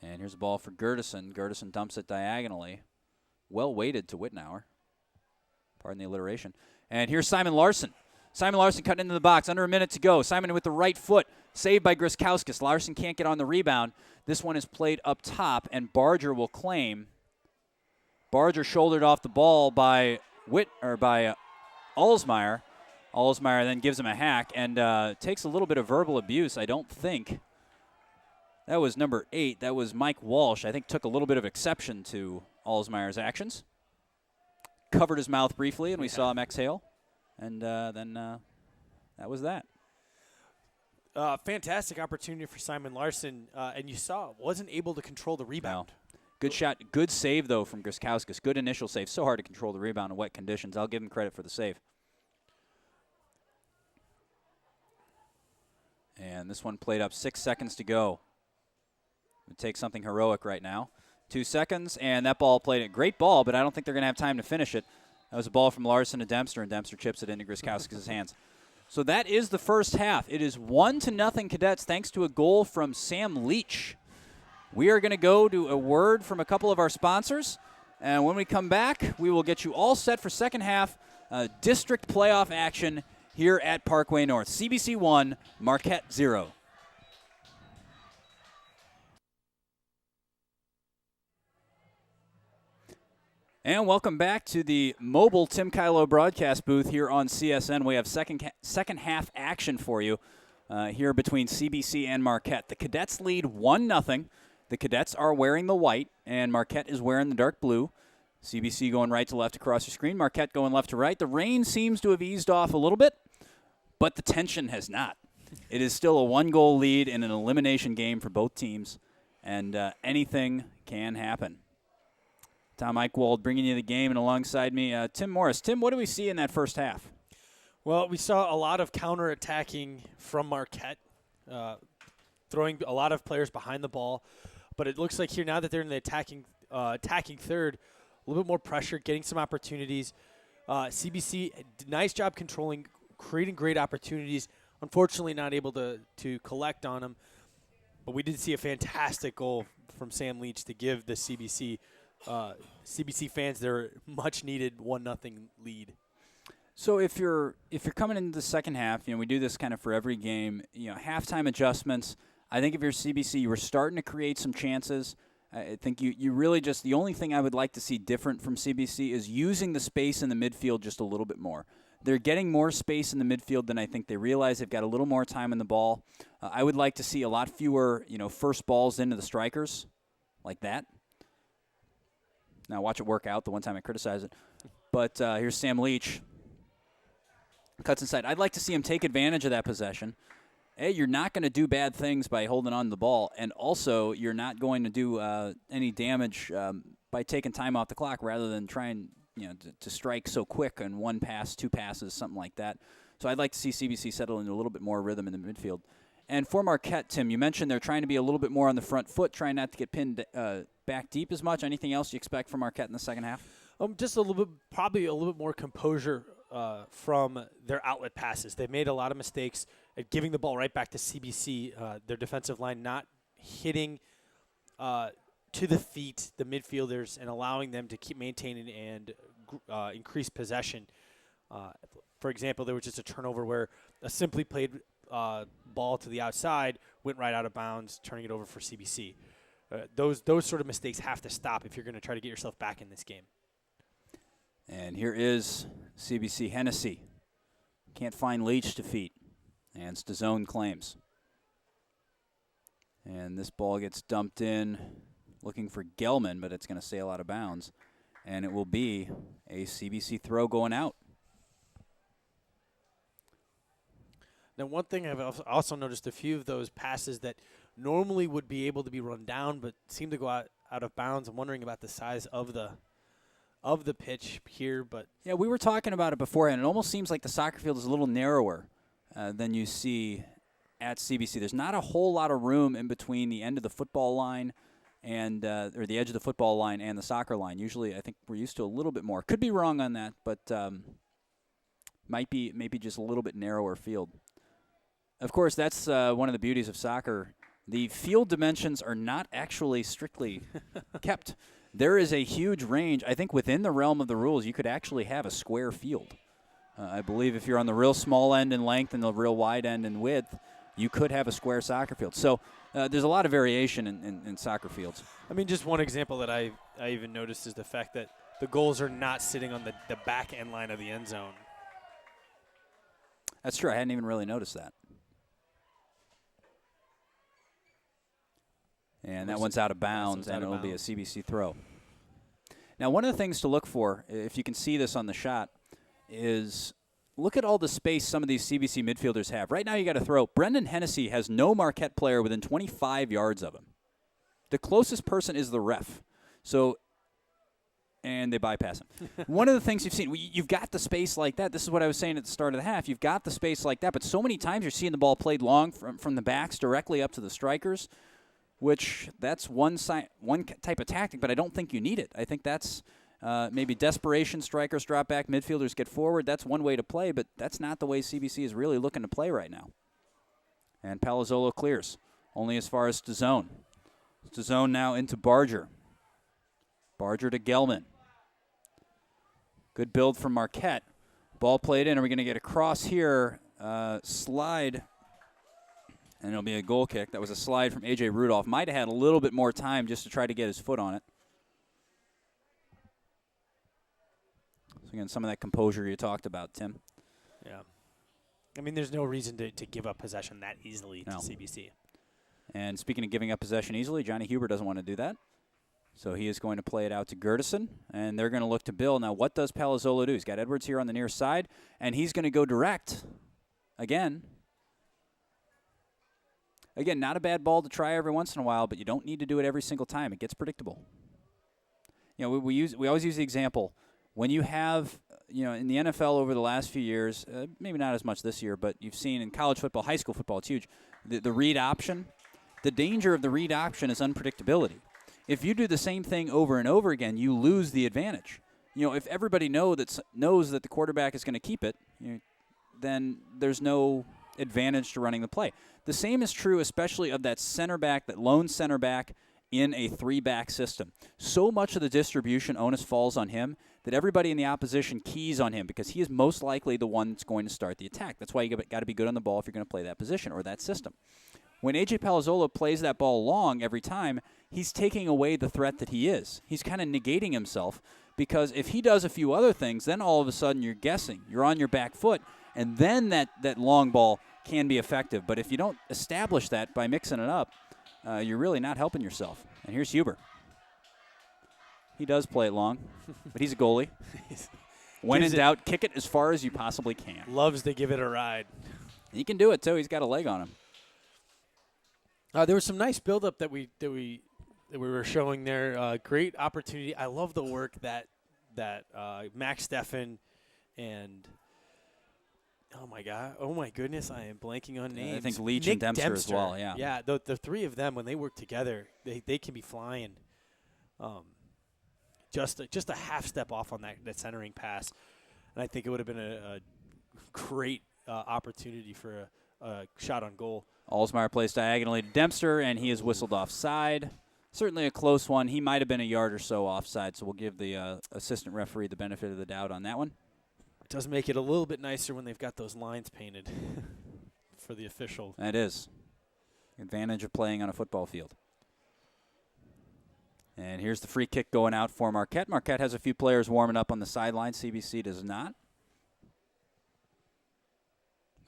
And here's a ball for Gerdeson. Gerdeson dumps it diagonally. Well weighted to Whitnauer. Pardon the alliteration. And here's Simon Larson. Simon Larson cutting into the box. Under a minute to go. Simon with the right foot. Saved by Griskowskis. Larson can't get on the rebound. This one is played up top, and Barger will claim. Barger shouldered off the ball by Alsmeyer. Alsmeyer then gives him a hack and takes a little bit of verbal abuse. I don't think that was number 8. That was Mike Walsh. I think took a little bit of exception to Alsmeyer's actions. Covered his mouth briefly, and we saw him exhale. And then that was that. Fantastic opportunity for Simon Larson, and you saw wasn't able to control the rebound. No. Good shot. Good save, though, from Griskowskis. Good initial save. So hard to control the rebound in wet conditions. I'll give him credit for the save. And this one played up 6 seconds to go. It takes something heroic right now. 2 seconds, and that ball played a great ball, but I don't think they're going to have time to finish it. That was a ball from Larson to Dempster, and Dempster chips it into Griskowskis' hands. So that is the first half. It is 1-0 Cadets thanks to a goal from Sam Leech. We are going to go to a word from a couple of our sponsors, and when we come back, we will get you all set for second half district playoff action here at Parkway North. CBC 1, Marquette 0. And welcome back to the mobile Tim Kylo broadcast booth here on CSN. We have second half action for you here between CBC and Marquette. The Cadets lead 1-0. The Cadets are wearing the white, and Marquette is wearing the dark blue. CBC going right to left across your screen. Marquette going left to right. The rain seems to have eased off a little bit, but the tension has not. It is still a one-goal lead in an elimination game for both teams, and anything can happen. Tom Eichwald bringing you the game, and alongside me, Tim Morris. Tim, what do we see in that first half? Well, we saw a lot of counter-attacking from Marquette, throwing a lot of players behind the ball. But it looks like here now that they're in the attacking third, a little bit more pressure, getting some opportunities. CBC, nice job controlling, creating great opportunities. Unfortunately, not able to collect on them. But we did see a fantastic goal from Sam Leech to give the CBC fans their much-needed 1-0 lead. So if you're coming into the second half, we do this kind of for every game. Halftime adjustments. I think if you're CBC, you were starting to create some chances. I think you really just, the only thing I would like to see different from CBC is using the space in the midfield just a little bit more. They're getting more space in the midfield than I think they realize. They've got a little more time in the ball. I would like to see a lot fewer, first balls into the strikers like that. Now watch it work out the one time I criticize it. But here's Sam Leach. Cuts inside. I'd like to see him take advantage of that possession. A, you're not going to do bad things by holding on to the ball, and also you're not going to do any damage by taking time off the clock rather than trying to strike so quick in one pass, two passes, something like that. So I'd like to see CBC settle into a little bit more rhythm in the midfield. And for Marquette, Tim, you mentioned they're trying to be a little bit more on the front foot, trying not to get pinned back deep as much. Anything else you expect from Marquette in the second half? Just a little bit, probably a little bit more composure from their outlet passes. They've made a lot of mistakes at giving the ball right back to CBC. Their defensive line not hitting to the feet the midfielders and allowing them to keep maintaining and increase possession. For example, there was just a turnover where a simply played ball to the outside went right out of bounds, turning it over for CBC. Those sort of mistakes have to stop if you're going to try to get yourself back in this game. And here is CBC Hennessy. Can't find Leach to feet. And Stazone claims. And this ball gets dumped in looking for Gelman, but it's going to sail out of bounds. And it will be a CBC throw going out. Now, one thing I've also noticed, a few of those passes that normally would be able to be run down but seem to go out of bounds. I'm wondering about the size of the pitch here. But yeah, we were talking about it before, and it almost seems like the soccer field is a little narrower than you see at CBC. There's not a whole lot of room in between the end of the football line and or the edge of the football line and the soccer line. Usually, I think we're used to a little bit more. Could be wrong on that, but might be maybe just a little bit narrower field. Of course, that's one of the beauties of soccer. The field dimensions are not actually strictly kept. there is a huge range. I think within the realm of the rules, you could actually have a square field. I believe if you're on the real small end in length and the real wide end in width, you could have a square soccer field. So there's a lot of variation in soccer fields. I mean, just one example that I even noticed is the fact that the goals are not sitting on the back end line of the end zone. That's true. I hadn't even really noticed that. And that one's out of bounds, and it'll be a CBC throw. Now, one of the things to look for, if you can see this on the shot, is look at all the space some of these CBC midfielders have. Right now you got to throw. Brendan Hennessy has no Marquette player within 25 yards of him. The closest person is the ref. And they bypass him. One of the things you've seen, you've got the space like that. This is what I was saying at the start of the half. You've got the space like that, but so many times you're seeing the ball played long from the backs directly up to the strikers, which that's one type of tactic, but I don't think you need it. I think that's maybe desperation, strikers drop back, midfielders get forward. That's one way to play, but that's not the way CBC is really looking to play right now. And Palazzolo clears, only as far as to zone. To zone now into Barger. Barger to Gelman. Good build from Marquette. Ball played in. Are we going to get a cross here? Slide. And it'll be a goal kick. That was a slide from A.J. Rudolph. Might have had a little bit more time just to try to get his foot on it. So again, some of that composure you talked about, Tim. Yeah. I mean, there's no reason to give up possession that easily to CBC. And speaking of giving up possession easily, Johnny Huber doesn't want to do that. So he is going to play it out to Gertison, and they're going to look to Bill. Now, what does Palazzolo do? He's got Edwards here on the near side, and he's going to go direct again. Again, not a bad ball to try every once in a while, but you don't need to do it every single time. It gets predictable. You know, we always use the example. When you have, in the NFL over the last few years, maybe not as much this year, but you've seen in college football, high school football, it's huge. The read option, the danger of the read option is unpredictability. If you do the same thing over and over again, you lose the advantage. If everybody knows that the quarterback is going to keep it, then there's no advantage to running the play. The same is true especially of that center back, that lone center back in a three-back system. So much of the distribution onus falls on him that everybody in the opposition keys on him because he is most likely the one that's going to start the attack. That's why you got to be good on the ball if you're going to play that position or that system. When A.J. Palazzolo plays that ball long every time, he's taking away the threat that he is. He's kind of negating himself because if he does a few other things, then all of a sudden you're guessing. You're on your back foot, and then that long ball can be effective. But if you don't establish that by mixing it up, you're really not helping yourself. And here's Huber. He does play it long, but he's a goalie. When in doubt, kick it as far as you possibly can. Loves to give it a ride. He can do it, too. He's got a leg on him. There was some nice buildup that we were showing there. Great opportunity. I love the work that Max Steffen and oh my goodness, I am blanking on names. I think Leech and Dempster as well. Yeah. Yeah. The three of them when they work together, they can be flying. Just a half step off on that centering pass, and I think it would have been a great opportunity for a shot on goal. Alsmeyer plays diagonally to Dempster, and he is whistled offside. Certainly a close one. He might have been a yard or so offside, so we'll give the assistant referee the benefit of the doubt on that one. It does make it a little bit nicer when they've got those lines painted for the official. That is. Advantage of playing on a football field. And here's the free kick going out for Marquette. Marquette has a few players warming up on the sideline. CBC does not.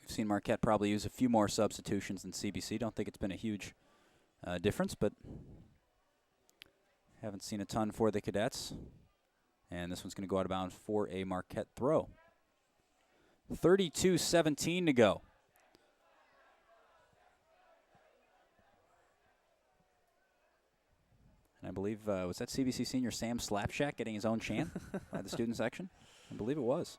We've seen Marquette probably use a few more substitutions than CBC. Don't think it's been a huge difference, but haven't seen a ton for the Cadets. And this one's going to go out of bounds for a Marquette throw. 32-17 to go. And I believe, was that CBC senior Sam Slapshack getting his own chant by the student section? I believe it was.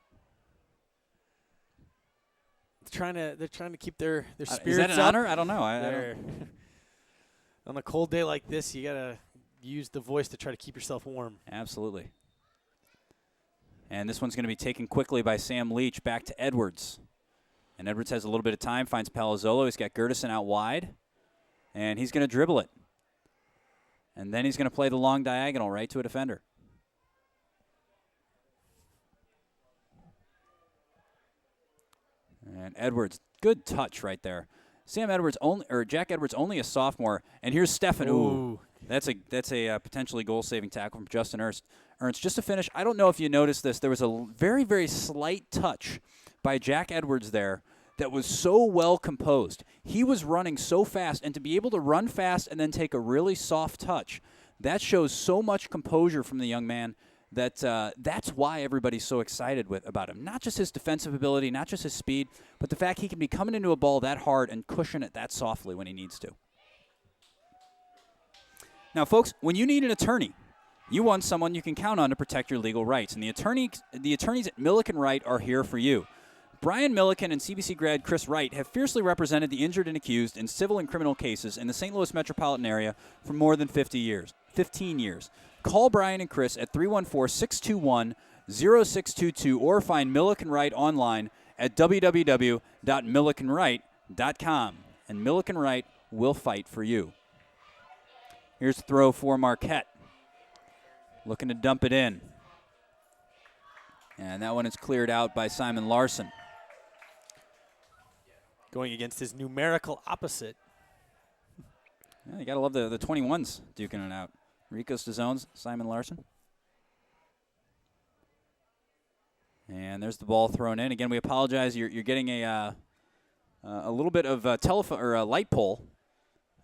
They're trying to keep their spirits is that an up. honor? I don't know. I don't. On a cold day like this, you got to use the voice to try to keep yourself warm. Absolutely. And this one's going to be taken quickly by Sam Leech back to Edwards. And Edwards has a little bit of time, finds Palazzolo. He's got Gertison out wide, and he's going to dribble it. And then he's going to play the long diagonal right to a defender. And Edwards, good touch right there. Jack Edwards only a sophomore, and here's Stefan. Ooh, that's a potentially goal-saving tackle from Justin Ernst. Just to finish, I don't know if you noticed this. There was a very, very slight touch by Jack Edwards there that was so well composed. He was running so fast, and to be able to run fast and then take a really soft touch, that shows so much composure from the young man. That's why everybody's so excited about him. Not just his defensive ability, not just his speed, but the fact he can be coming into a ball that hard and cushion it that softly when he needs to. Now, folks, when you need an attorney, you want someone you can count on to protect your legal rights. And the attorneys at Milliken Wright are here for you. Brian Milliken and CBC grad Chris Wright have fiercely represented the injured and accused in civil and criminal cases in the St. Louis metropolitan area for more than 15 years. Call Brian and Chris at 314-621-0622 or find Milliken Wright online at www.millikenwright.com. And Milliken Wright will fight for you. Here's the throw for Marquette. Looking to dump it in. And that one is cleared out by Simon Larson. Going against his numerical opposite. Yeah, you got to love the 21s duking it out. Rico Stazones, Simon Larson. And there's the ball thrown in. Again, we apologize. You're getting a little bit of telephone or a light pole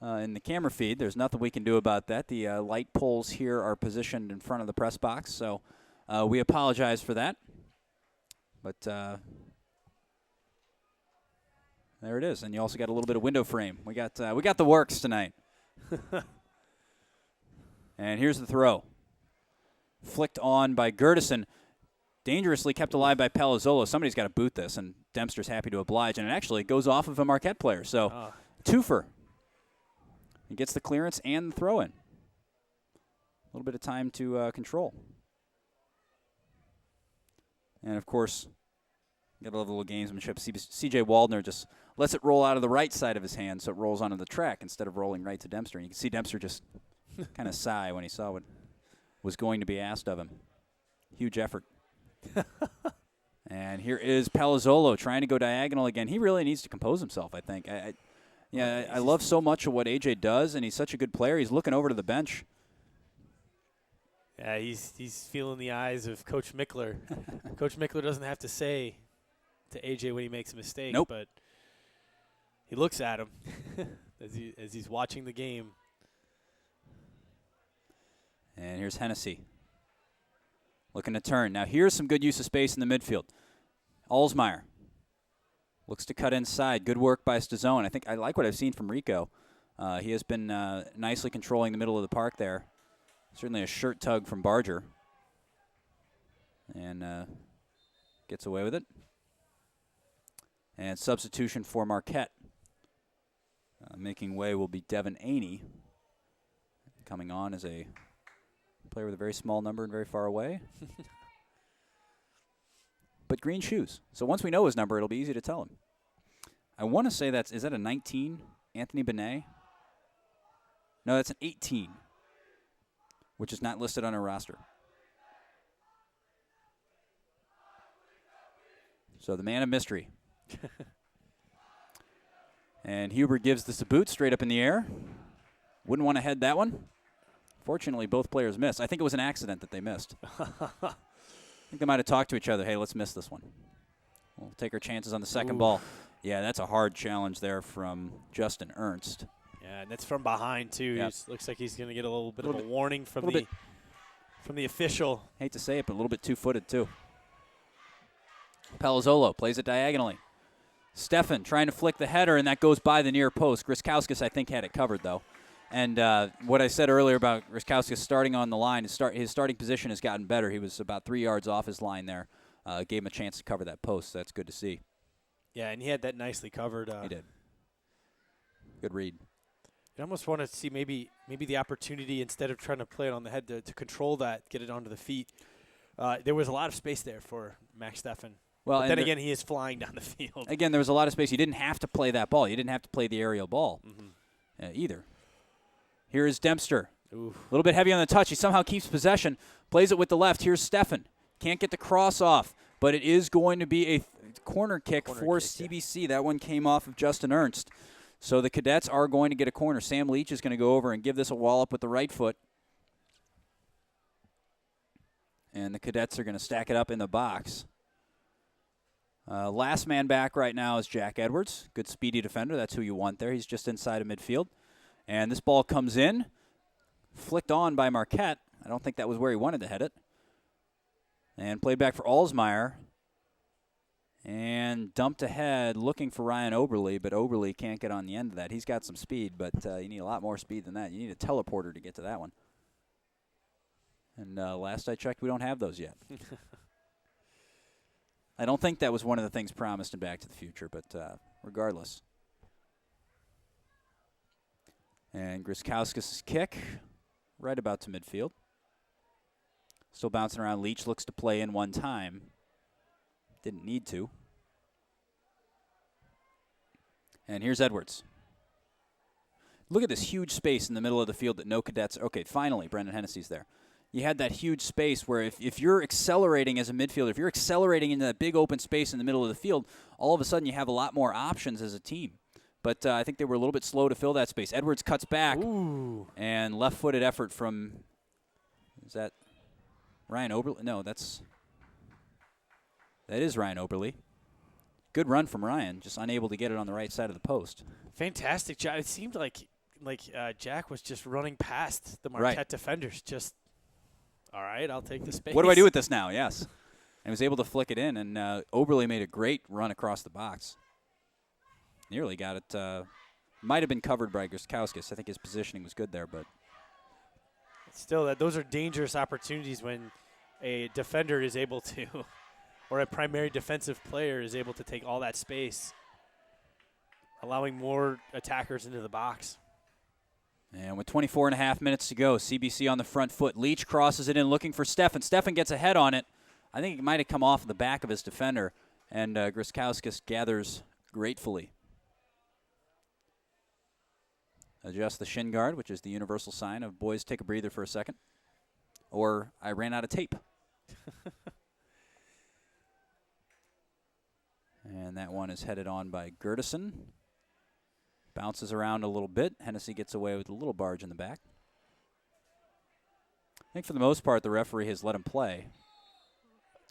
in the camera feed. There's nothing we can do about that. The light poles here are positioned in front of the press box, so we apologize for that. But there it is, and you also got a little bit of window frame. We got the works tonight. And here's the throw. Flicked on by Gertison. Dangerously kept alive by Palazzolo. Somebody's got to boot this, and Dempster's happy to oblige. And it actually goes off of a Marquette player. So, twofer. He gets the clearance and the throw-in. A little bit of time to control. And, of course, got a little gamesmanship. C.J. Waldner just lets it roll out of the right side of his hand so it rolls onto the track instead of rolling right to Dempster. And you can see Dempster just kind of sigh when he saw what was going to be asked of him. Huge effort. And here is Palazzolo trying to go diagonal again. He really needs to compose himself, I think. I love so much of what AJ does, and he's such a good player. He's looking over to the bench. Yeah, he's feeling the eyes of Coach Mickler. Coach Mickler doesn't have to say to AJ when he makes a mistake, nope. But he looks at him as he's watching the game. And here's Hennessy. Looking to turn. Now here's some good use of space in the midfield. Alsmeyer looks to cut inside. Good work by Stazone. I like what I've seen from Rico. He has been nicely controlling the middle of the park there. Certainly a shirt tug from Barger. And gets away with it. And substitution for Marquette. Making way will be Devin Aney. Coming on as a player with a very small number and very far away. But green shoes. So once we know his number, it'll be easy to tell him. I want to say is that a 19, Anthony Benet? No, that's an 18, which is not listed on our roster. So the man of mystery. And Huber gives this a boot straight up in the air. Wouldn't want to head that one. Fortunately, both players missed. I think it was an accident that they missed. I think they might have talked to each other. Hey, let's miss this one. We'll take our chances on the second ball. Yeah, that's a hard challenge there from Justin Ernst. Yeah, and that's from behind, too. Yep. Looks like he's going to get a little bit of a warning from the official. Hate to say it, but a little bit two-footed, too. Palazzolo plays it diagonally. Stefan trying to flick the header, and that goes by the near post. Griskowskis, I think, had it covered, though. And what I said earlier about Griskowskis starting on the line, his starting position has gotten better. He was about 3 yards off his line there. Gave him a chance to cover that post. So that's good to see. Yeah, and he had that nicely covered. He did. Good read. I almost want to see maybe the opportunity, instead of trying to play it on the head, to control that, get it onto the feet. There was a lot of space there for Max Stefan. Well, but then again, he is flying down the field. Again, there was a lot of space. You didn't have to play that ball. You didn't have to play the aerial ball either. Here is Dempster A little bit heavy on the touch. He somehow keeps possession, plays it with the left. Here's Steffen. Can't get the cross off, but it is going to be a corner kick for CBC. Yeah. That one came off of Justin Ernst. So the Cadets are going to get a corner. Sam Leech is going to go over and give this a wallop with the right foot. And the Cadets are going to stack it up in the box. Last man back right now is Jack Edwards. Good speedy defender. That's who you want there. He's just inside of midfield. And this ball comes in. Flicked on by Marquette. I don't think that was where he wanted to head it. And played back for Alsmeyer. And dumped ahead looking for Ryan Oberle, but Oberle can't get on the end of that. He's got some speed, but you need a lot more speed than that. You need a teleporter to get to that one. And last I checked, we don't have those yet. I don't think that was one of the things promised in Back to the Future, but regardless. And Griskowskis' kick. Right about to midfield. Still bouncing around. Leech looks to play in one time. Didn't need to. And here's Edwards. Look at this huge space in the middle of the field that no Cadets. Okay, finally, Brendan Hennessy's there. You had that huge space where if you're accelerating as a midfielder, if you're accelerating into that big open space in the middle of the field, all of a sudden you have a lot more options as a team. But I think they were a little bit slow to fill that space. Edwards cuts back. Ooh. And left-footed effort from, is that Ryan Oberle? No, that is Ryan Oberle. Good run from Ryan, just unable to get it on the right side of the post. Fantastic job. It seemed like Jack was just running past the Marquette defenders. Just, all right, I'll take the space. What do I do with this now? Yes. And was able to flick it in, and Oberle made a great run across the box. Nearly got it. Might have been covered by Griskowskis. I think his positioning was good there, but still, those are dangerous opportunities when a defender is able to, or a primary defensive player is able to take all that space, allowing more attackers into the box. And with 24 and a half minutes to go, CBC on the front foot. Leech crosses it in looking for Steffen. Steffen gets a head on it. I think it might have come off the back of his defender, and Griskowskis gathers gratefully. Adjust the shin guard, which is the universal sign of boys take a breather for a second. Or I ran out of tape. And that one is headed on by Gertison. Bounces around a little bit. Hennessy gets away with a little barge in the back. I think for the most part the referee has let him play.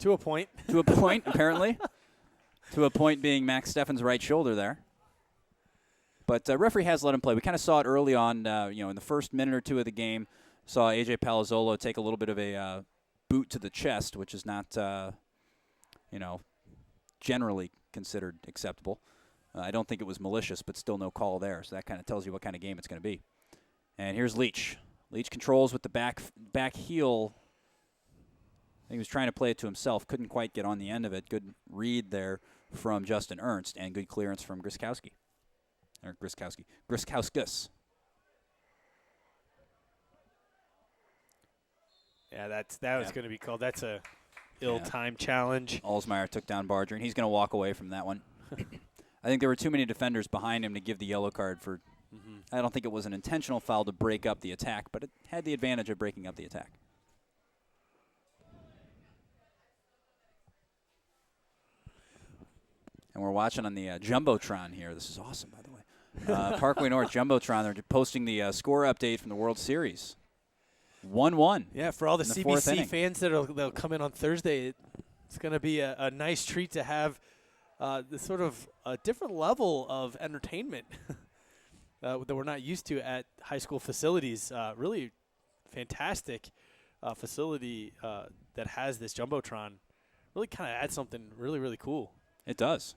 To a point. To a point, apparently. To a point being Max Steffen's right shoulder there. But referee has let him play. We kind of saw it early on, in the first minute or two of the game. Saw A.J. Palazzolo take a little bit of a boot to the chest, which is not, generally considered acceptable. I don't think it was malicious, but still no call there. So that kind of tells you what kind of game it's going to be. And here's Leech. Leech controls with the back heel. I think he was trying to play it to himself. Couldn't quite get on the end of it. Good read there from Justin Ernst, and good clearance from Griskowski. Or Griskowskis. Yeah, that was going to be called. That's a ill-timed challenge. Alsmeyer took down Barger, and he's going to walk away from that one. I think there were too many defenders behind him to give the yellow card for. I don't think it was an intentional foul to break up the attack, but it had the advantage of breaking up the attack. And we're watching on the Jumbotron here. This is awesome, by the way. Parkway North Jumbotron. They're posting the score update from the World Series. 1-1. Yeah, for all the CBC fans that'll come in on Thursday, it's going to be a nice treat to have this sort of a different level of entertainment that we're not used to at high school facilities. Really fantastic facility that has this Jumbotron. Really kind of adds something really, really cool. It does.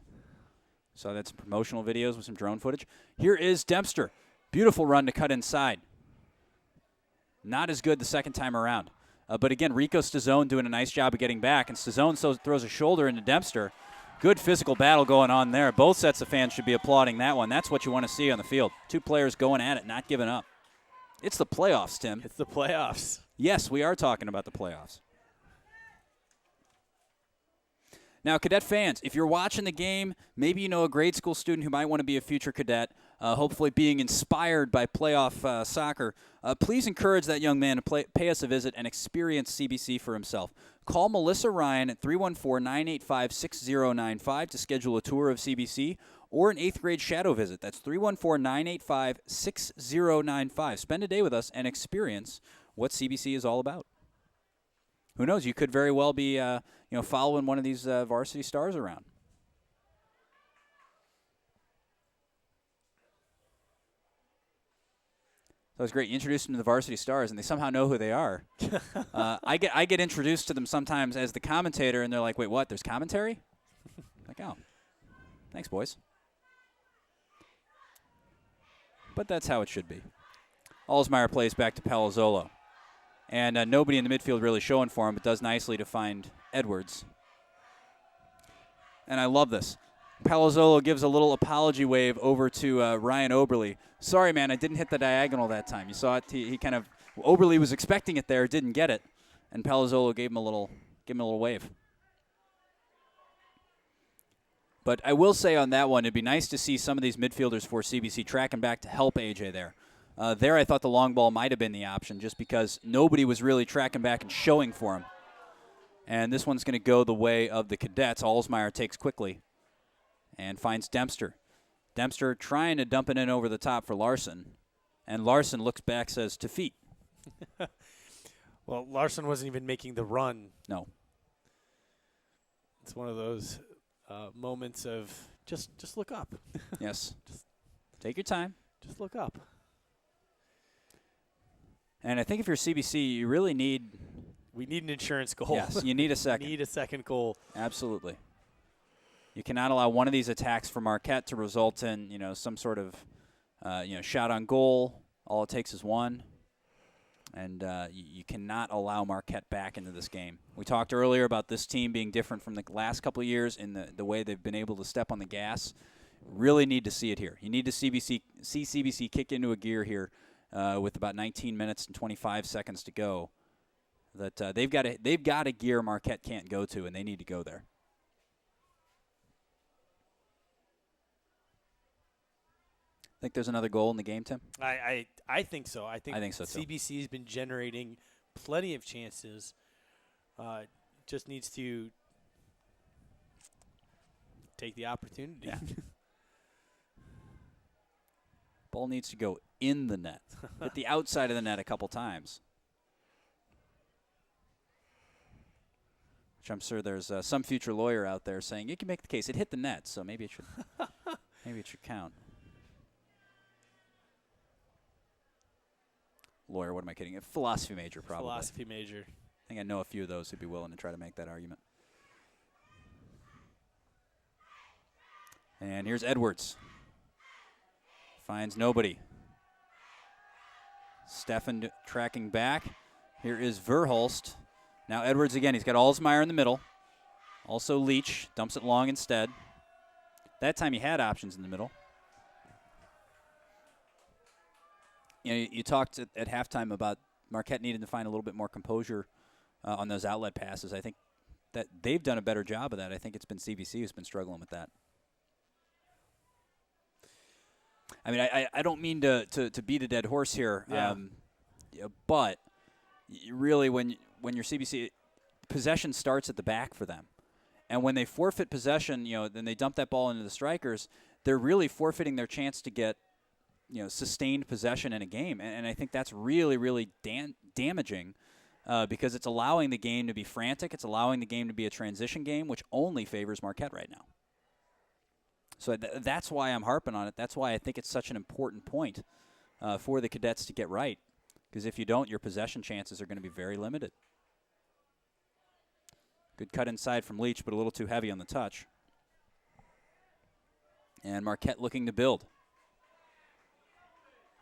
So that's some promotional videos with some drone footage. Here is Dempster. Beautiful run to cut inside. Not as good the second time around. But again, Rico Stazzone doing a nice job of getting back. And Stazzone throws a shoulder into Dempster. Good physical battle going on there. Both sets of fans should be applauding that one. That's what you want to see on the field. Two players going at it, not giving up. It's the playoffs, Tim. It's the playoffs. Yes, we are talking about the playoffs. Now, cadet fans, if you're watching the game, maybe you know a grade school student who might want to be a future cadet, hopefully being inspired by playoff soccer, please encourage that young man to pay us a visit and experience CBC for himself. Call Melissa Ryan at 314-985-6095 to schedule a tour of CBC or an 8th grade shadow visit. That's 314-985-6095. Spend a day with us and experience what CBC is all about. Who knows? You could very well be, following one of these varsity stars around. So it's great. You introduce them to the varsity stars, and they somehow know who they are. I get introduced to them sometimes as the commentator, and they're like, "Wait, what? There's commentary?" Like, oh, thanks, boys. But that's how it should be. Alsmeyer plays back to Palazzolo. And nobody in the midfield really showing for him, but does nicely to find Edwards. And I love this. Palazzolo gives a little apology wave over to Ryan Oberle. Sorry, man, I didn't hit the diagonal that time. You saw it. He kind of Oberle was expecting it there, didn't get it, and Palazzolo gave him a little wave. But I will say on that one, it'd be nice to see some of these midfielders for CBC tracking back to help AJ there. There I thought the long ball might have been the option just because nobody was really tracking back and showing for him. And this one's going to go the way of the Cadets. Alsmeyer takes quickly and finds Dempster. Dempster trying to dump it in over the top for Larson. And Larson looks back, says, to feet. Well, Larson wasn't even making the run. No. It's one of those moments of just look up. Yes. Just take your time. Just look up. And I think if you're CBC, you really need... We need an insurance goal. Yes, you need a second. Need a second goal. Absolutely. You cannot allow one of these attacks for Marquette to result in, some sort of, shot on goal. All it takes is one. And you cannot allow Marquette back into this game. We talked earlier about this team being different from the last couple of years in the way they've been able to step on the gas. Really need to see it here. You need to see CBC kick into a gear here. With about 19 minutes and 25 seconds to go, that they've got a gear Marquette can't go to, and they need to go there. Think there's another goal in the game, Tim? I think so. I think so too. CBC has been generating plenty of chances. Just needs to take the opportunity. Yeah. Ball needs to go in the net. Hit the outside of the net a couple times. Which I'm sure there's some future lawyer out there saying, you can make the case. It hit the net, so maybe it should count. Lawyer, what am I kidding? A philosophy major, probably. Philosophy major. I think I know a few of those who'd be willing to try to make that argument. And here's Edwards. Finds nobody. Steffen tracking back. Here is Verhulst. Now Edwards again. He's got Alsmeyer in the middle. Also Leech. Dumps it long instead. That time he had options in the middle. You talked at halftime about Marquette needing to find a little bit more composure on those outlet passes. I think that they've done a better job of that. I think it's been CBC who's been struggling with that. I mean, I don't mean to beat a dead horse here, but really when you're CBC, possession starts at the back for them. And when they forfeit possession, then they dump that ball into the strikers, they're really forfeiting their chance to get, sustained possession in a game. And I think that's really, really damaging because it's allowing the game to be frantic. It's allowing the game to be a transition game, which only favors Marquette right now. So that's why I'm harping on it. That's why I think it's such an important point for the Cadets to get right. Because if you don't, your possession chances are going to be very limited. Good cut inside from Leech, but a little too heavy on the touch. And Marquette looking to build.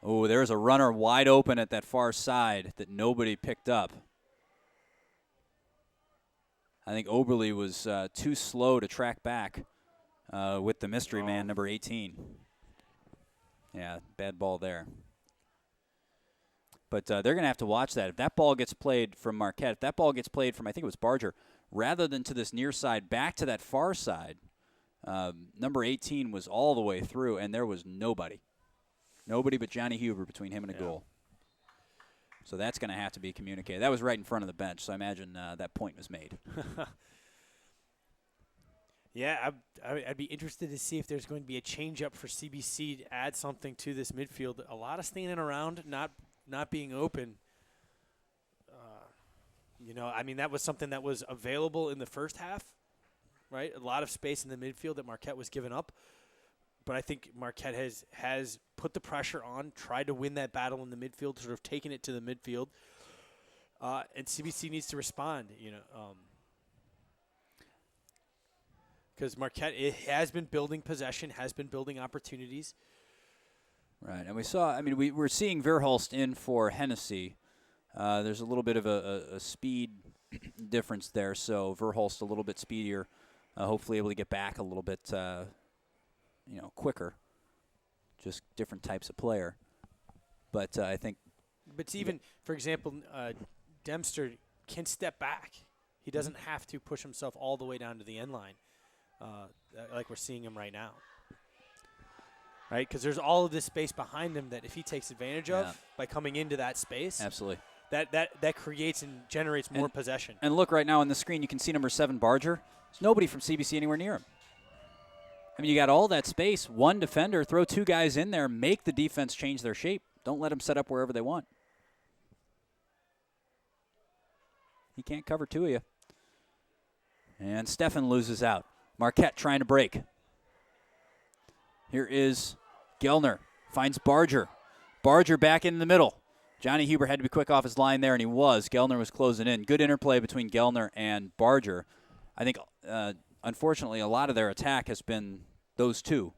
Oh, there's a runner wide open at that far side that nobody picked up. I think Oberle was too slow to track back with the mystery man, number 18. Yeah, bad ball there. But they're going to have to watch that. If that ball gets played from Marquette, if that ball gets played from, I think it was Barger, rather than to this near side, back to that far side. Number 18 was all the way through, and there was nobody. Nobody but Johnny Huber between him and a goal. So that's going to have to be communicated. That was right in front of the bench, so I imagine that point was made. Yeah, I'd be interested to see if there's going to be a change-up for CBC to add something to this midfield. A lot of standing around, not being open. I mean, that was something that was available in the first half, right? A lot of space in the midfield that Marquette was giving up. But I think Marquette has put the pressure on, tried to win that battle in the midfield, sort of taken it to the midfield. And CBC needs to respond, because Marquette has been building possession, has been building opportunities. Right, and we're seeing Verhulst in for Hennessy. There's a little bit of a speed difference there, so Verhulst a little bit speedier, hopefully able to get back a little bit, quicker. Just different types of player. But I think. But even, for example, Dempster can step back. He doesn't have to push himself all the way down to the end line, like we're seeing him right now. Right, because there's all of this space behind him that if he takes advantage of by coming into that space, absolutely, that creates and generates more possession. And look right now on the screen, you can see number 7 Barger. There's nobody from CBC anywhere near him. I mean, you got all that space, one defender, throw 2 guys in there, make the defense change their shape. Don't let them set up wherever they want. He can't cover 2 of you. And Stefan loses out. Marquette trying to break. Here is Gellner, finds Barger. Barger back in the middle. Johnny Huber had to be quick off his line there, and he was. Gellner was closing in. Good interplay between Gellner and Barger. I think, unfortunately, a lot of their attack has been those 2.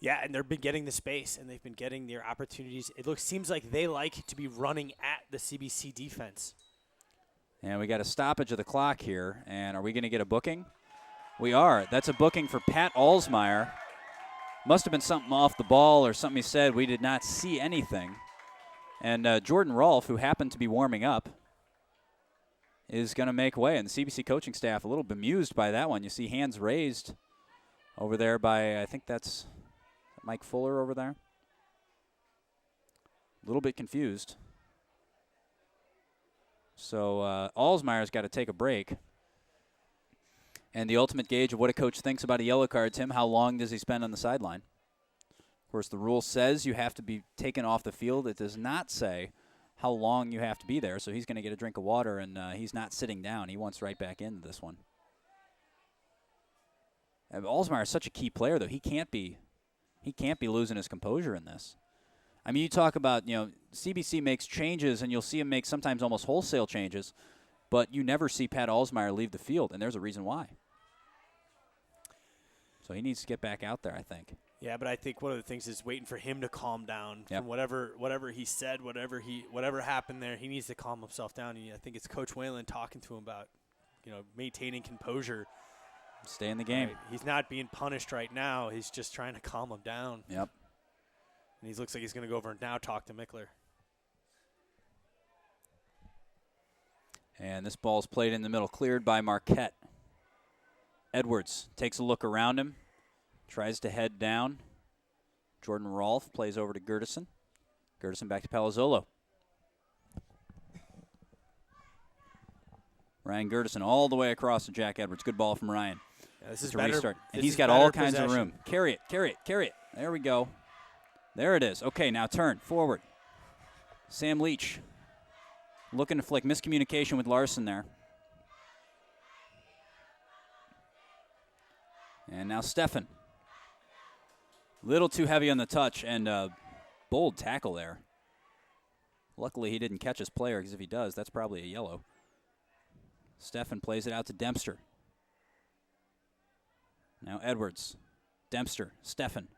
Yeah, and they've been getting the space, and they've been getting their opportunities. Seems like they like to be running at the CBC defense. And we got a stoppage of the clock here, and are we going to get a booking? We are. That's a booking for Pat Alsmeyer. Must have been something off the ball or something he said. We did not see anything. And Jordan Rolfe, who happened to be warming up, is going to make way. And the CBC coaching staff a little bemused by that one. You see hands raised over there by, I think that's Mike Fuller over there. A little bit confused. So Alsmeyer's got to take a break. And the ultimate gauge of what a coach thinks about a yellow card, Tim, how long does he spend on the sideline? Of course, the rule says you have to be taken off the field. It does not say how long you have to be there. So he's going to get a drink of water, and he's not sitting down. He wants right back into this one. Alsmeyer is such a key player, though. He can't be losing his composure in this. I mean, you talk about, CBC makes changes, and you'll see him make sometimes almost wholesale changes, but you never see Pat Alsmeyer leave the field, and there's a reason why. So he needs to get back out there, I think. Yeah, but I think one of the things is waiting for him to calm down from whatever he said, whatever happened there. He needs to calm himself down. And I think it's Coach Whalen talking to him about, maintaining composure. Stay in the game. Right. He's not being punished right now. He's just trying to calm him down. Yep. And he looks like he's going to go over and now talk to Mickler. And this ball's played in the middle, cleared by Marquette. Edwards takes a look around him, tries to head down. Jordan Rolfe plays over to Gertison. Gertison back to Palazzolo. Ryan Gertison all the way across to Jack Edwards. Good ball from Ryan. Yeah, this is to better. Restart. And this he's is got all kinds possession. of room. Carry it. There we go. There it is. Okay, now turn forward. Sam Leech looking to flick. Miscommunication with Larson there. And now Stefan. Little too heavy on the touch, and bold tackle there. Luckily, he didn't catch his player, because if he does, that's probably a yellow. Stefan plays it out to Dempster. Now Edwards. Dempster. Stefan.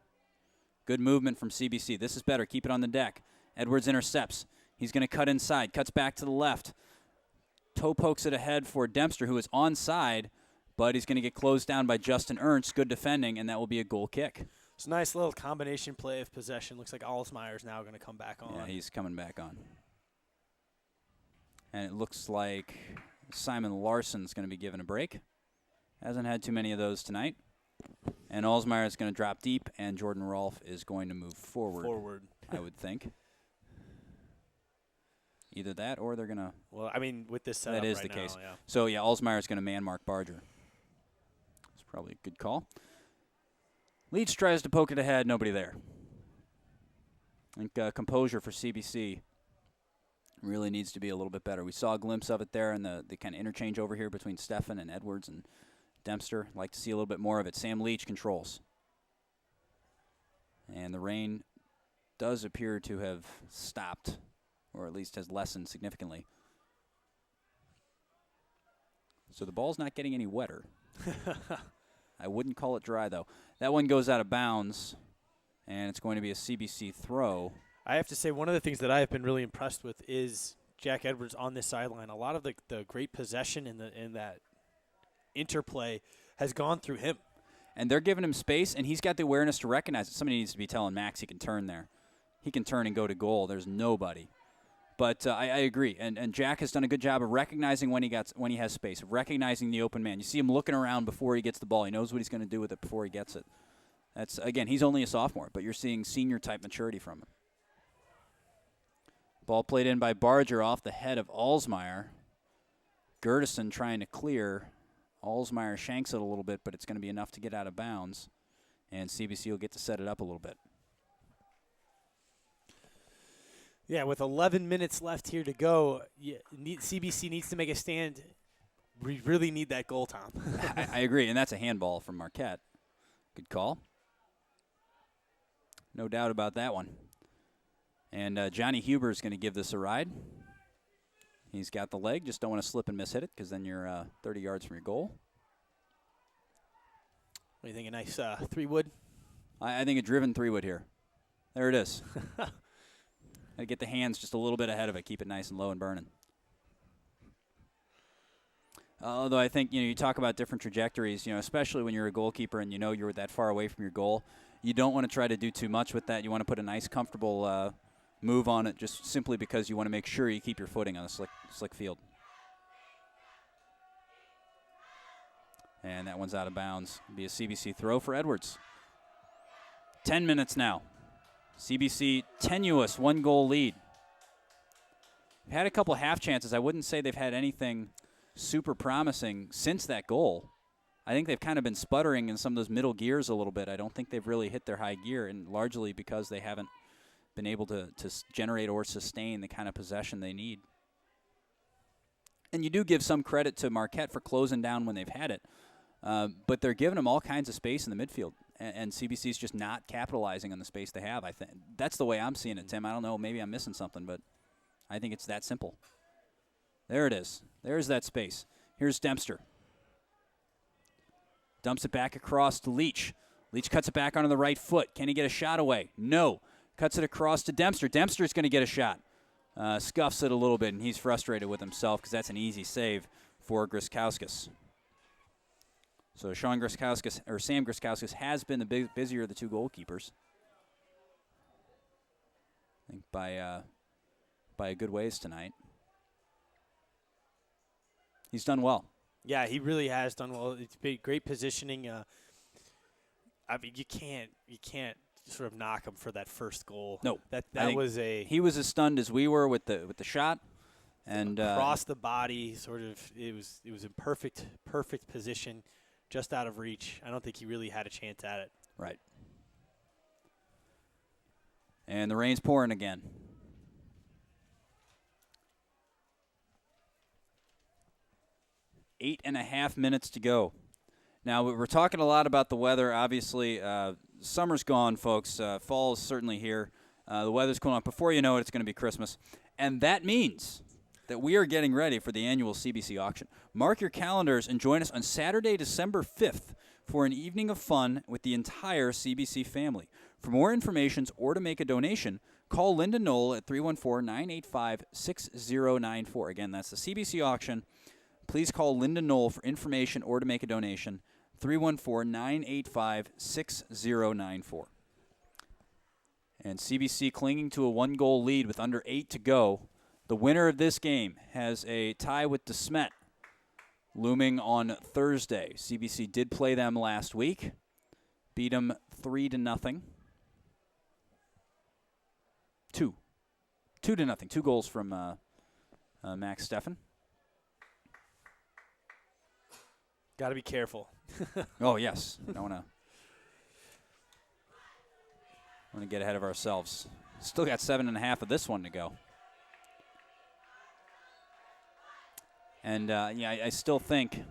Good movement from CBC. This is better. Keep it on the deck. Edwards intercepts. He's going to cut inside. Cuts back to the left. Toe pokes it ahead for Dempster, who is onside, but he's going to get closed down by Justin Ernst. Good defending, and that will be a goal kick. It's a nice little combination play of possession. Looks like Alsmeyer's now going to come back on. Yeah, he's coming back on. And it looks like Simon Larson's going to be given a break. Hasn't had too many of those tonight. And Alsmeyer is going to drop deep, and Jordan Rolfe is going to move forward. I would think. Either that or they're going to. Well, I mean, with this setup that is right the now, case. Yeah. So, yeah, Alsmeyer is going to man Mark Barger. It's probably a good call. Leech tries to poke it ahead. Nobody there. I think composure for CBC really needs to be a little bit better. We saw a glimpse of it there in the kind of interchange over here between Stefan and Edwards and Dempster. Like to see a little bit more of it. Sam Leech controls. And the rain does appear to have stopped, or at least has lessened significantly. So the ball's not getting any wetter. I wouldn't call it dry, though. That one goes out of bounds, and it's going to be a CBC throw. I have to say, one of the things that I have been really impressed with is Jack Edwards on this sideline. A lot of the great possession in that interplay has gone through him. And they're giving him space, and he's got the awareness to recognize it. Somebody needs to be telling Max he can turn there. He can turn and go to goal. There's nobody. But I agree, and Jack has done a good job of recognizing when he has space, of recognizing the open man. You see him looking around before he gets the ball. He knows what he's going to do with it before he gets it. That's again, he's only a sophomore, but you're seeing senior-type maturity from him. Ball played in by Barger off the head of Alsmeyer. Gertison trying to clear. Alsmeyer shanks it a little bit, but it's going to be enough to get out of bounds, and CBC will get to set it up a little bit. Yeah, with 11 minutes left here to go, CBC needs to make a stand. We really need that goal, Tom. I agree, and that's a handball from Marquette. Good call. No doubt about that one. And Johnny Huber is going to give this a ride. He's got the leg. Just don't want to slip and miss-hit it because then you're 30 yards from your goal. What do you think, a nice three-wood? I think a driven three-wood here. There it is. Gotta get the hands just a little bit ahead of it. Keep it nice and low and burning. Although I think, you talk about different trajectories, especially when you're a goalkeeper and you're that far away from your goal. You don't want to try to do too much with that. You want to put a nice, comfortable move on it just simply because you want to make sure you keep your footing on a slick field. And that one's out of bounds. It'll be a CBC throw for Edwards. 10 minutes now. CBC tenuous 1-goal lead. They've had a couple half chances. I wouldn't say they've had anything super promising since that goal. I think they've kind of been sputtering in some of those middle gears a little bit. I don't think they've really hit their high gear, and largely because they haven't been able to generate or sustain the kind of possession they need. And you do give some credit to Marquette for closing down when they've had it, but they're giving them all kinds of space in the midfield. And CBC's just not capitalizing on the space they have. I think that's the way I'm seeing it, Tim. I don't know. Maybe I'm missing something, but I think it's that simple. There it is. There's that space. Here's Dempster. Dumps it back across to Leech. Leech cuts it back onto the right foot. Can he get a shot away? No. Cuts it across to Dempster. Dempster's going to get a shot. Scuffs it a little bit, and he's frustrated with himself because that's an easy save for Griskowskis. So Sam Griskowskis has been the busier of the two goalkeepers. I think by a good ways tonight. He's done well. Yeah, he really has done well. It's been great positioning. I mean, you can't sort of knock him for that first goal. No, he was as stunned as we were with the shot, and across the body, sort of. It was in perfect position. Just out of reach. I don't think he really had a chance at it. Right. And the rain's pouring again. Eight and a half minutes to go. Now, we're talking a lot about the weather. Obviously, summer's gone, folks. Fall is certainly here. The weather's cooling off. Before you know it, it's going to be Christmas. And that means that we are getting ready for the annual CBC auction. Mark your calendars and join us on Saturday, December 5th for an evening of fun with the entire CBC family. For more information or to make a donation, call Linda Knoll at 314-985-6094. Again, that's the CBC auction. Please call Linda Knoll for information or to make a donation, 314-985-6094. And CBC clinging to a 1-goal lead with under 8 to go. The winner of this game has a tie with DeSmet looming on Thursday. CBC did play them last week. Beat them 3-0. 2-0. 2 goals from Max Steffen. Got to be careful. Oh, yes. I don't want to get ahead of ourselves. Still got 7.5 of this one to go. And, I still think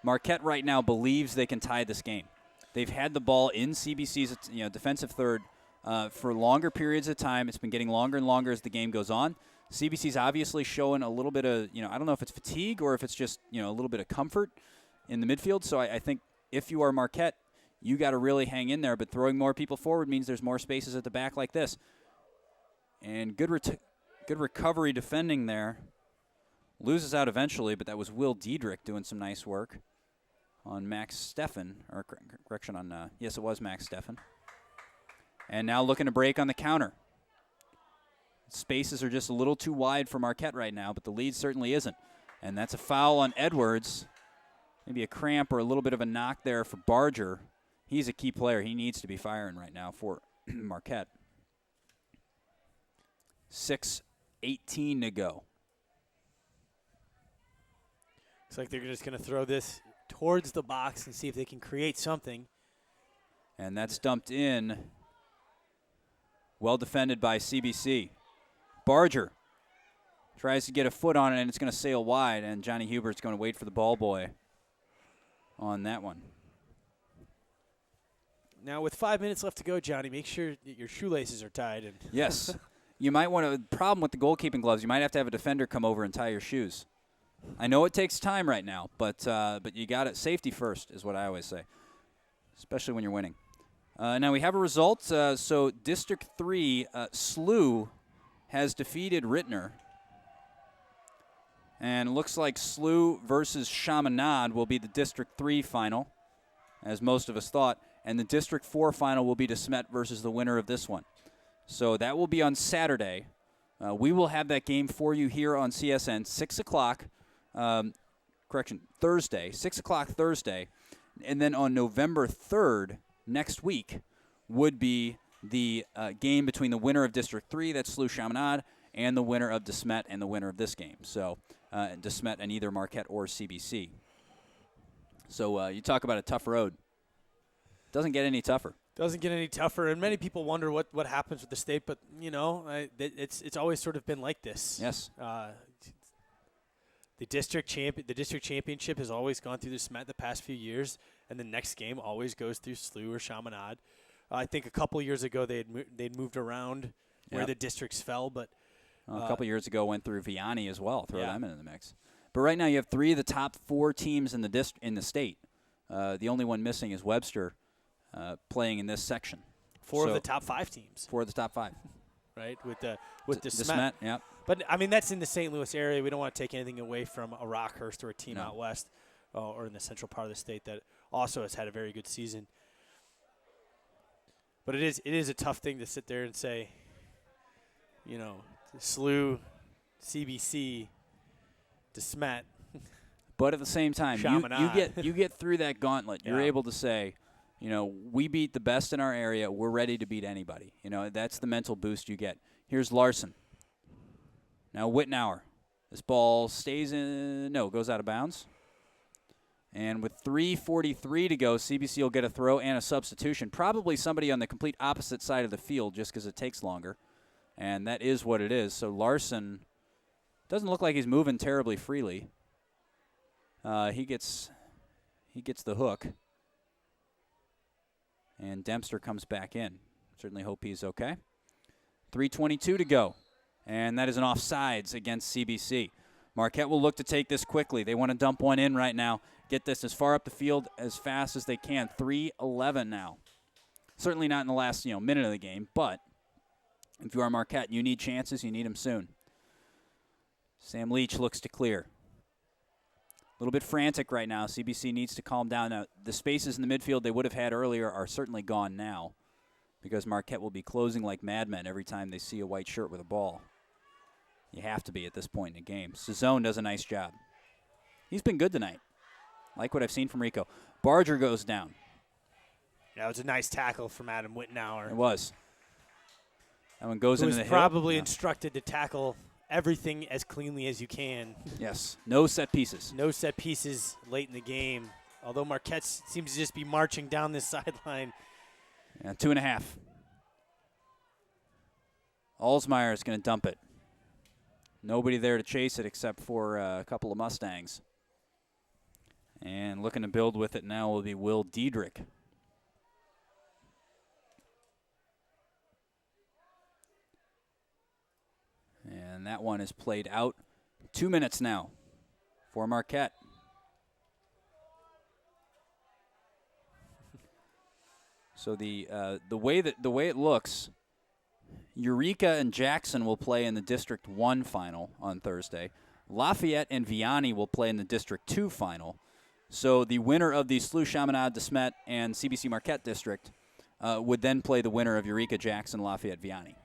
Marquette right now believes they can tie this game. They've had the ball in CBC's defensive third for longer periods of time. It's been getting longer and longer as the game goes on. CBC's obviously showing a little bit of, I don't know if it's fatigue or if it's just, a little bit of comfort in the midfield. So I think if you are Marquette, you got to really hang in there. But throwing more people forward means there's more spaces at the back like this. And good recovery defending there. Loses out eventually, but that was Will Diedrich doing some nice work on Max Steffen. Or correction on, yes, it was Max Steffen. And now looking to break on the counter. Spaces are just a little too wide for Marquette right now, but the lead certainly isn't. And that's a foul on Edwards. Maybe a cramp or a little bit of a knock there for Barger. He's a key player. He needs to be firing right now for Marquette. 6:18 to go. Looks like they're just going to throw this towards the box and see if they can create something. And that's dumped in. Well defended by CBC. Barger tries to get a foot on it, and it's going to sail wide, and Johnny Hubert's going to wait for the ball boy on that one. Now, with 5 minutes left to go, Johnny, make sure that your shoelaces are tied. And yes. You might want to, problem with the goalkeeping gloves, you might have to have a defender come over and tie your shoes. I know it takes time right now, but you got it. Safety first is what I always say, especially when you're winning. Now we have a result. So District 3, SLU has defeated Rittner. And it looks like SLU versus Chaminade will be the District 3 final, as most of us thought. And the District 4 final will be DeSmet versus the winner of this one. So that will be on Saturday. We will have that game for you here on CSN, 6 o'clock. Thursday, 6 o'clock Thursday. And then on November 3rd, next week, would be the game between the winner of District 3, that's SLU Chaminade, and the winner of DeSmet and the winner of this game. So DeSmet and either Marquette or CBC. So you talk about a tough road. Doesn't get any tougher. Doesn't get any tougher, and many people wonder what happens with the state, but, it's always sort of been like this. Yes. The district championship has always gone through the DeSmet the past few years, and the next game always goes through SLU or Chaminade. I think a couple years ago they'd moved around where the districts fell, but a couple years ago went through Vianney as well. Throw them into the mix. But right now you have 3 of the top 4 teams in the state. The only one missing is Webster playing in this section. 4 of the top 5 teams. 4 of the top 5. Right, with DeSmet. DeSmet, yeah. But, that's in the St. Louis area. We don't want to take anything away from a Rockhurst or a team out west or in the central part of the state that also has had a very good season. But it is a tough thing to sit there and say, SLU, CBC, DeSmet. But at the same time, you get through that gauntlet. You're able to say, we beat the best in our area. We're ready to beat anybody. That's the mental boost you get. Here's Larson. Now Wittenauer. This ball goes out of bounds. And with 3:43 to go, CBC will get a throw and a substitution. Probably somebody on the complete opposite side of the field just because it takes longer. And that is what it is. So Larson doesn't look like he's moving terribly freely. He gets the hook. And Dempster comes back in. Certainly hope he's okay. 3:22 to go. And that is an offsides against CBC. Marquette will look to take this quickly. They want to dump one in right now. Get this as far up the field as fast as they can. 3:11 now. Certainly not in the last minute of the game, but if you are Marquette, you need chances. You need them soon. Sam Leech looks to clear. A little bit frantic right now. CBC needs to calm down. Now, the spaces in the midfield they would have had earlier are certainly gone now because Marquette will be closing like madmen every time they see a white shirt with a ball. You have to be at this point in the game. Cezone does a nice job. He's been good tonight. Like what I've seen from Rico. Barger goes down. Yeah, it was a nice tackle from Adam Wittenauer. It was. That one goes into the hill. Probably instructed to tackle everything as cleanly as you can. Yes. No set pieces. No set pieces late in the game. Although Marquette seems to just be marching down this sideline. Yeah, 2.5. Alsmeyer is going to dump it. Nobody there to chase it except for a couple of Mustangs. And looking to build with it now will be Will Diedrich. And that one is played out. 2 minutes now for Marquette. So the way it looks, Eureka and Jackson will play in the District 1 final on Thursday. Lafayette and Vianney will play in the District 2 final. So the winner of the SLU Chaminade de Smet and CBC Marquette District would then play the winner of Eureka, Jackson, Lafayette, Vianney.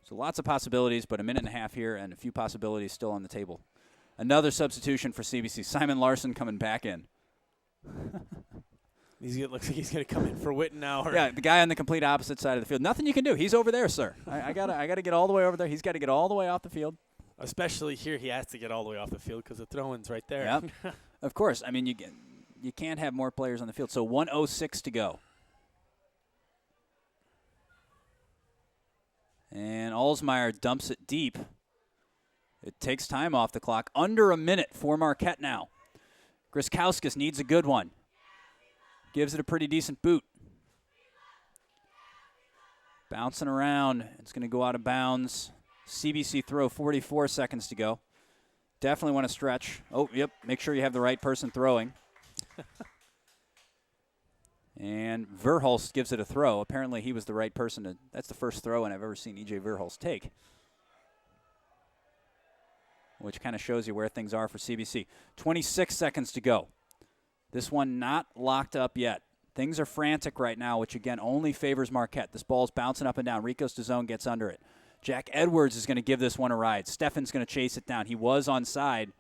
So lots of possibilities, but a minute and a half here and a few possibilities still on the table. Another substitution for CBC. Simon Larson coming back in. Looks like he's going to come in for Wittenauer. Yeah, the guy on the complete opposite side of the field. Nothing you can do. He's over there, sir. I gotta get all the way over there. He's got to get all the way off the field. Especially here, he has to get all the way off the field because the throw-in's right there. Yep. Of course. I mean, you can't have more players on the field. So 1:06 to go. And Alsmeyer dumps it deep. It takes time off the clock. Under a minute for Marquette now. Griskowskis needs a good one. Gives it a pretty decent boot. Bouncing around. It's going to go out of bounds. CBC throw, 44 seconds to go. Definitely want to stretch. Oh, yep. Make sure you have the right person throwing. And Verhulst gives it a throw. Apparently he was the right person to. That's the first throw I've ever seen E.J. Verhulst take. Which kind of shows you where things are for CBC. 26 seconds to go. This one not locked up yet. Things are frantic right now, which again only favors Marquette. This ball's bouncing up and down. Rico Stazone gets under it. Jack Edwards is going to give this one a ride. Steffen's going to chase it down. He was onside.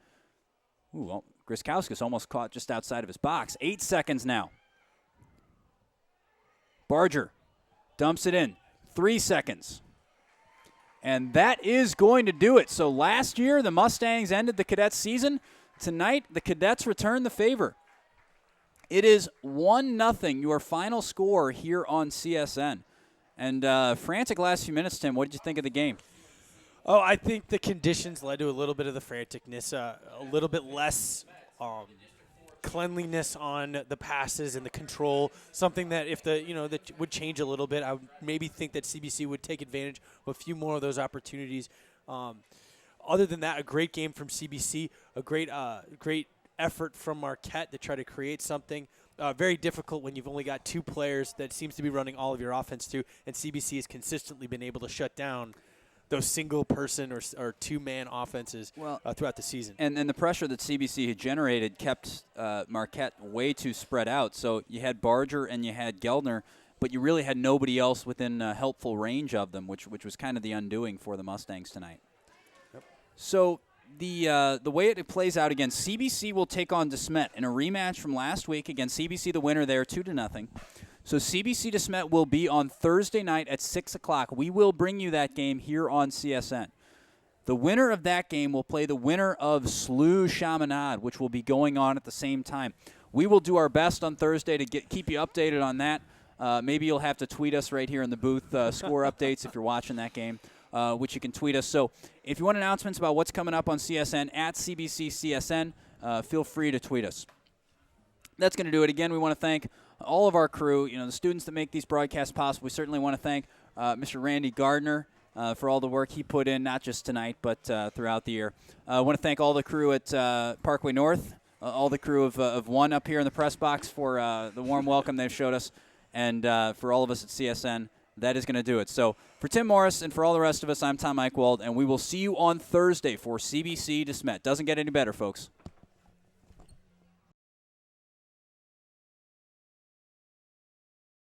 Ooh, well, Griskowskis almost caught just outside of his box. 8 seconds now. Barger dumps it in. 3 seconds. And that is going to do it. So last year, the Mustangs ended the Cadets season. Tonight, the Cadets return the favor. It is 1-0, your final score here on CSN. And frantic last few minutes, Tim. What did you think of the game? Oh, I think the conditions led to a little bit of the franticness, a little bit less cleanliness on the passes and the control. Something that if that would change a little bit. I would maybe think that CBC would take advantage of a few more of those opportunities. Other than that, a great game from CBC, a great effort from Marquette to try to create something. Very difficult when you've only got two players that seems to be running all of your offense to, and CBC has consistently been able to shut down those single-person or two-man offenses throughout the season. And the pressure that CBC had generated kept Marquette way too spread out. So you had Barger and you had Geldner, but you really had nobody else within helpful range of them, which was kind of the undoing for the Mustangs tonight. Yep. So the way it plays out again, CBC will take on De Smet in a rematch from last week. Again, CBC the winner there, 2-0. So CBC De Smet will be on Thursday night at 6 o'clock. We will bring you that game here on CSN. The winner of that game will play the winner of SLU Chaminade, which will be going on at the same time. We will do our best on Thursday to keep you updated on that. Maybe you'll have to tweet us right here in the booth, score updates if you're watching that game, which you can tweet us. So if you want announcements about what's coming up on CSN, at CBC CSN, feel free to tweet us. That's going to do it. Again, we want to thank all of our crew, the students that make these broadcasts possible. We certainly want to thank Mr. Randy Gardner for all the work he put in, not just tonight, but throughout the year. I want to thank all the crew at Parkway North, all the crew of One up here in the press box for the warm welcome they've showed us, and for all of us at CSN. That is going to do it. So for Tim Morris and for all the rest of us, I'm Tom Eichwald, and we will see you on Thursday for CBC De Smet. Doesn't get any better, folks.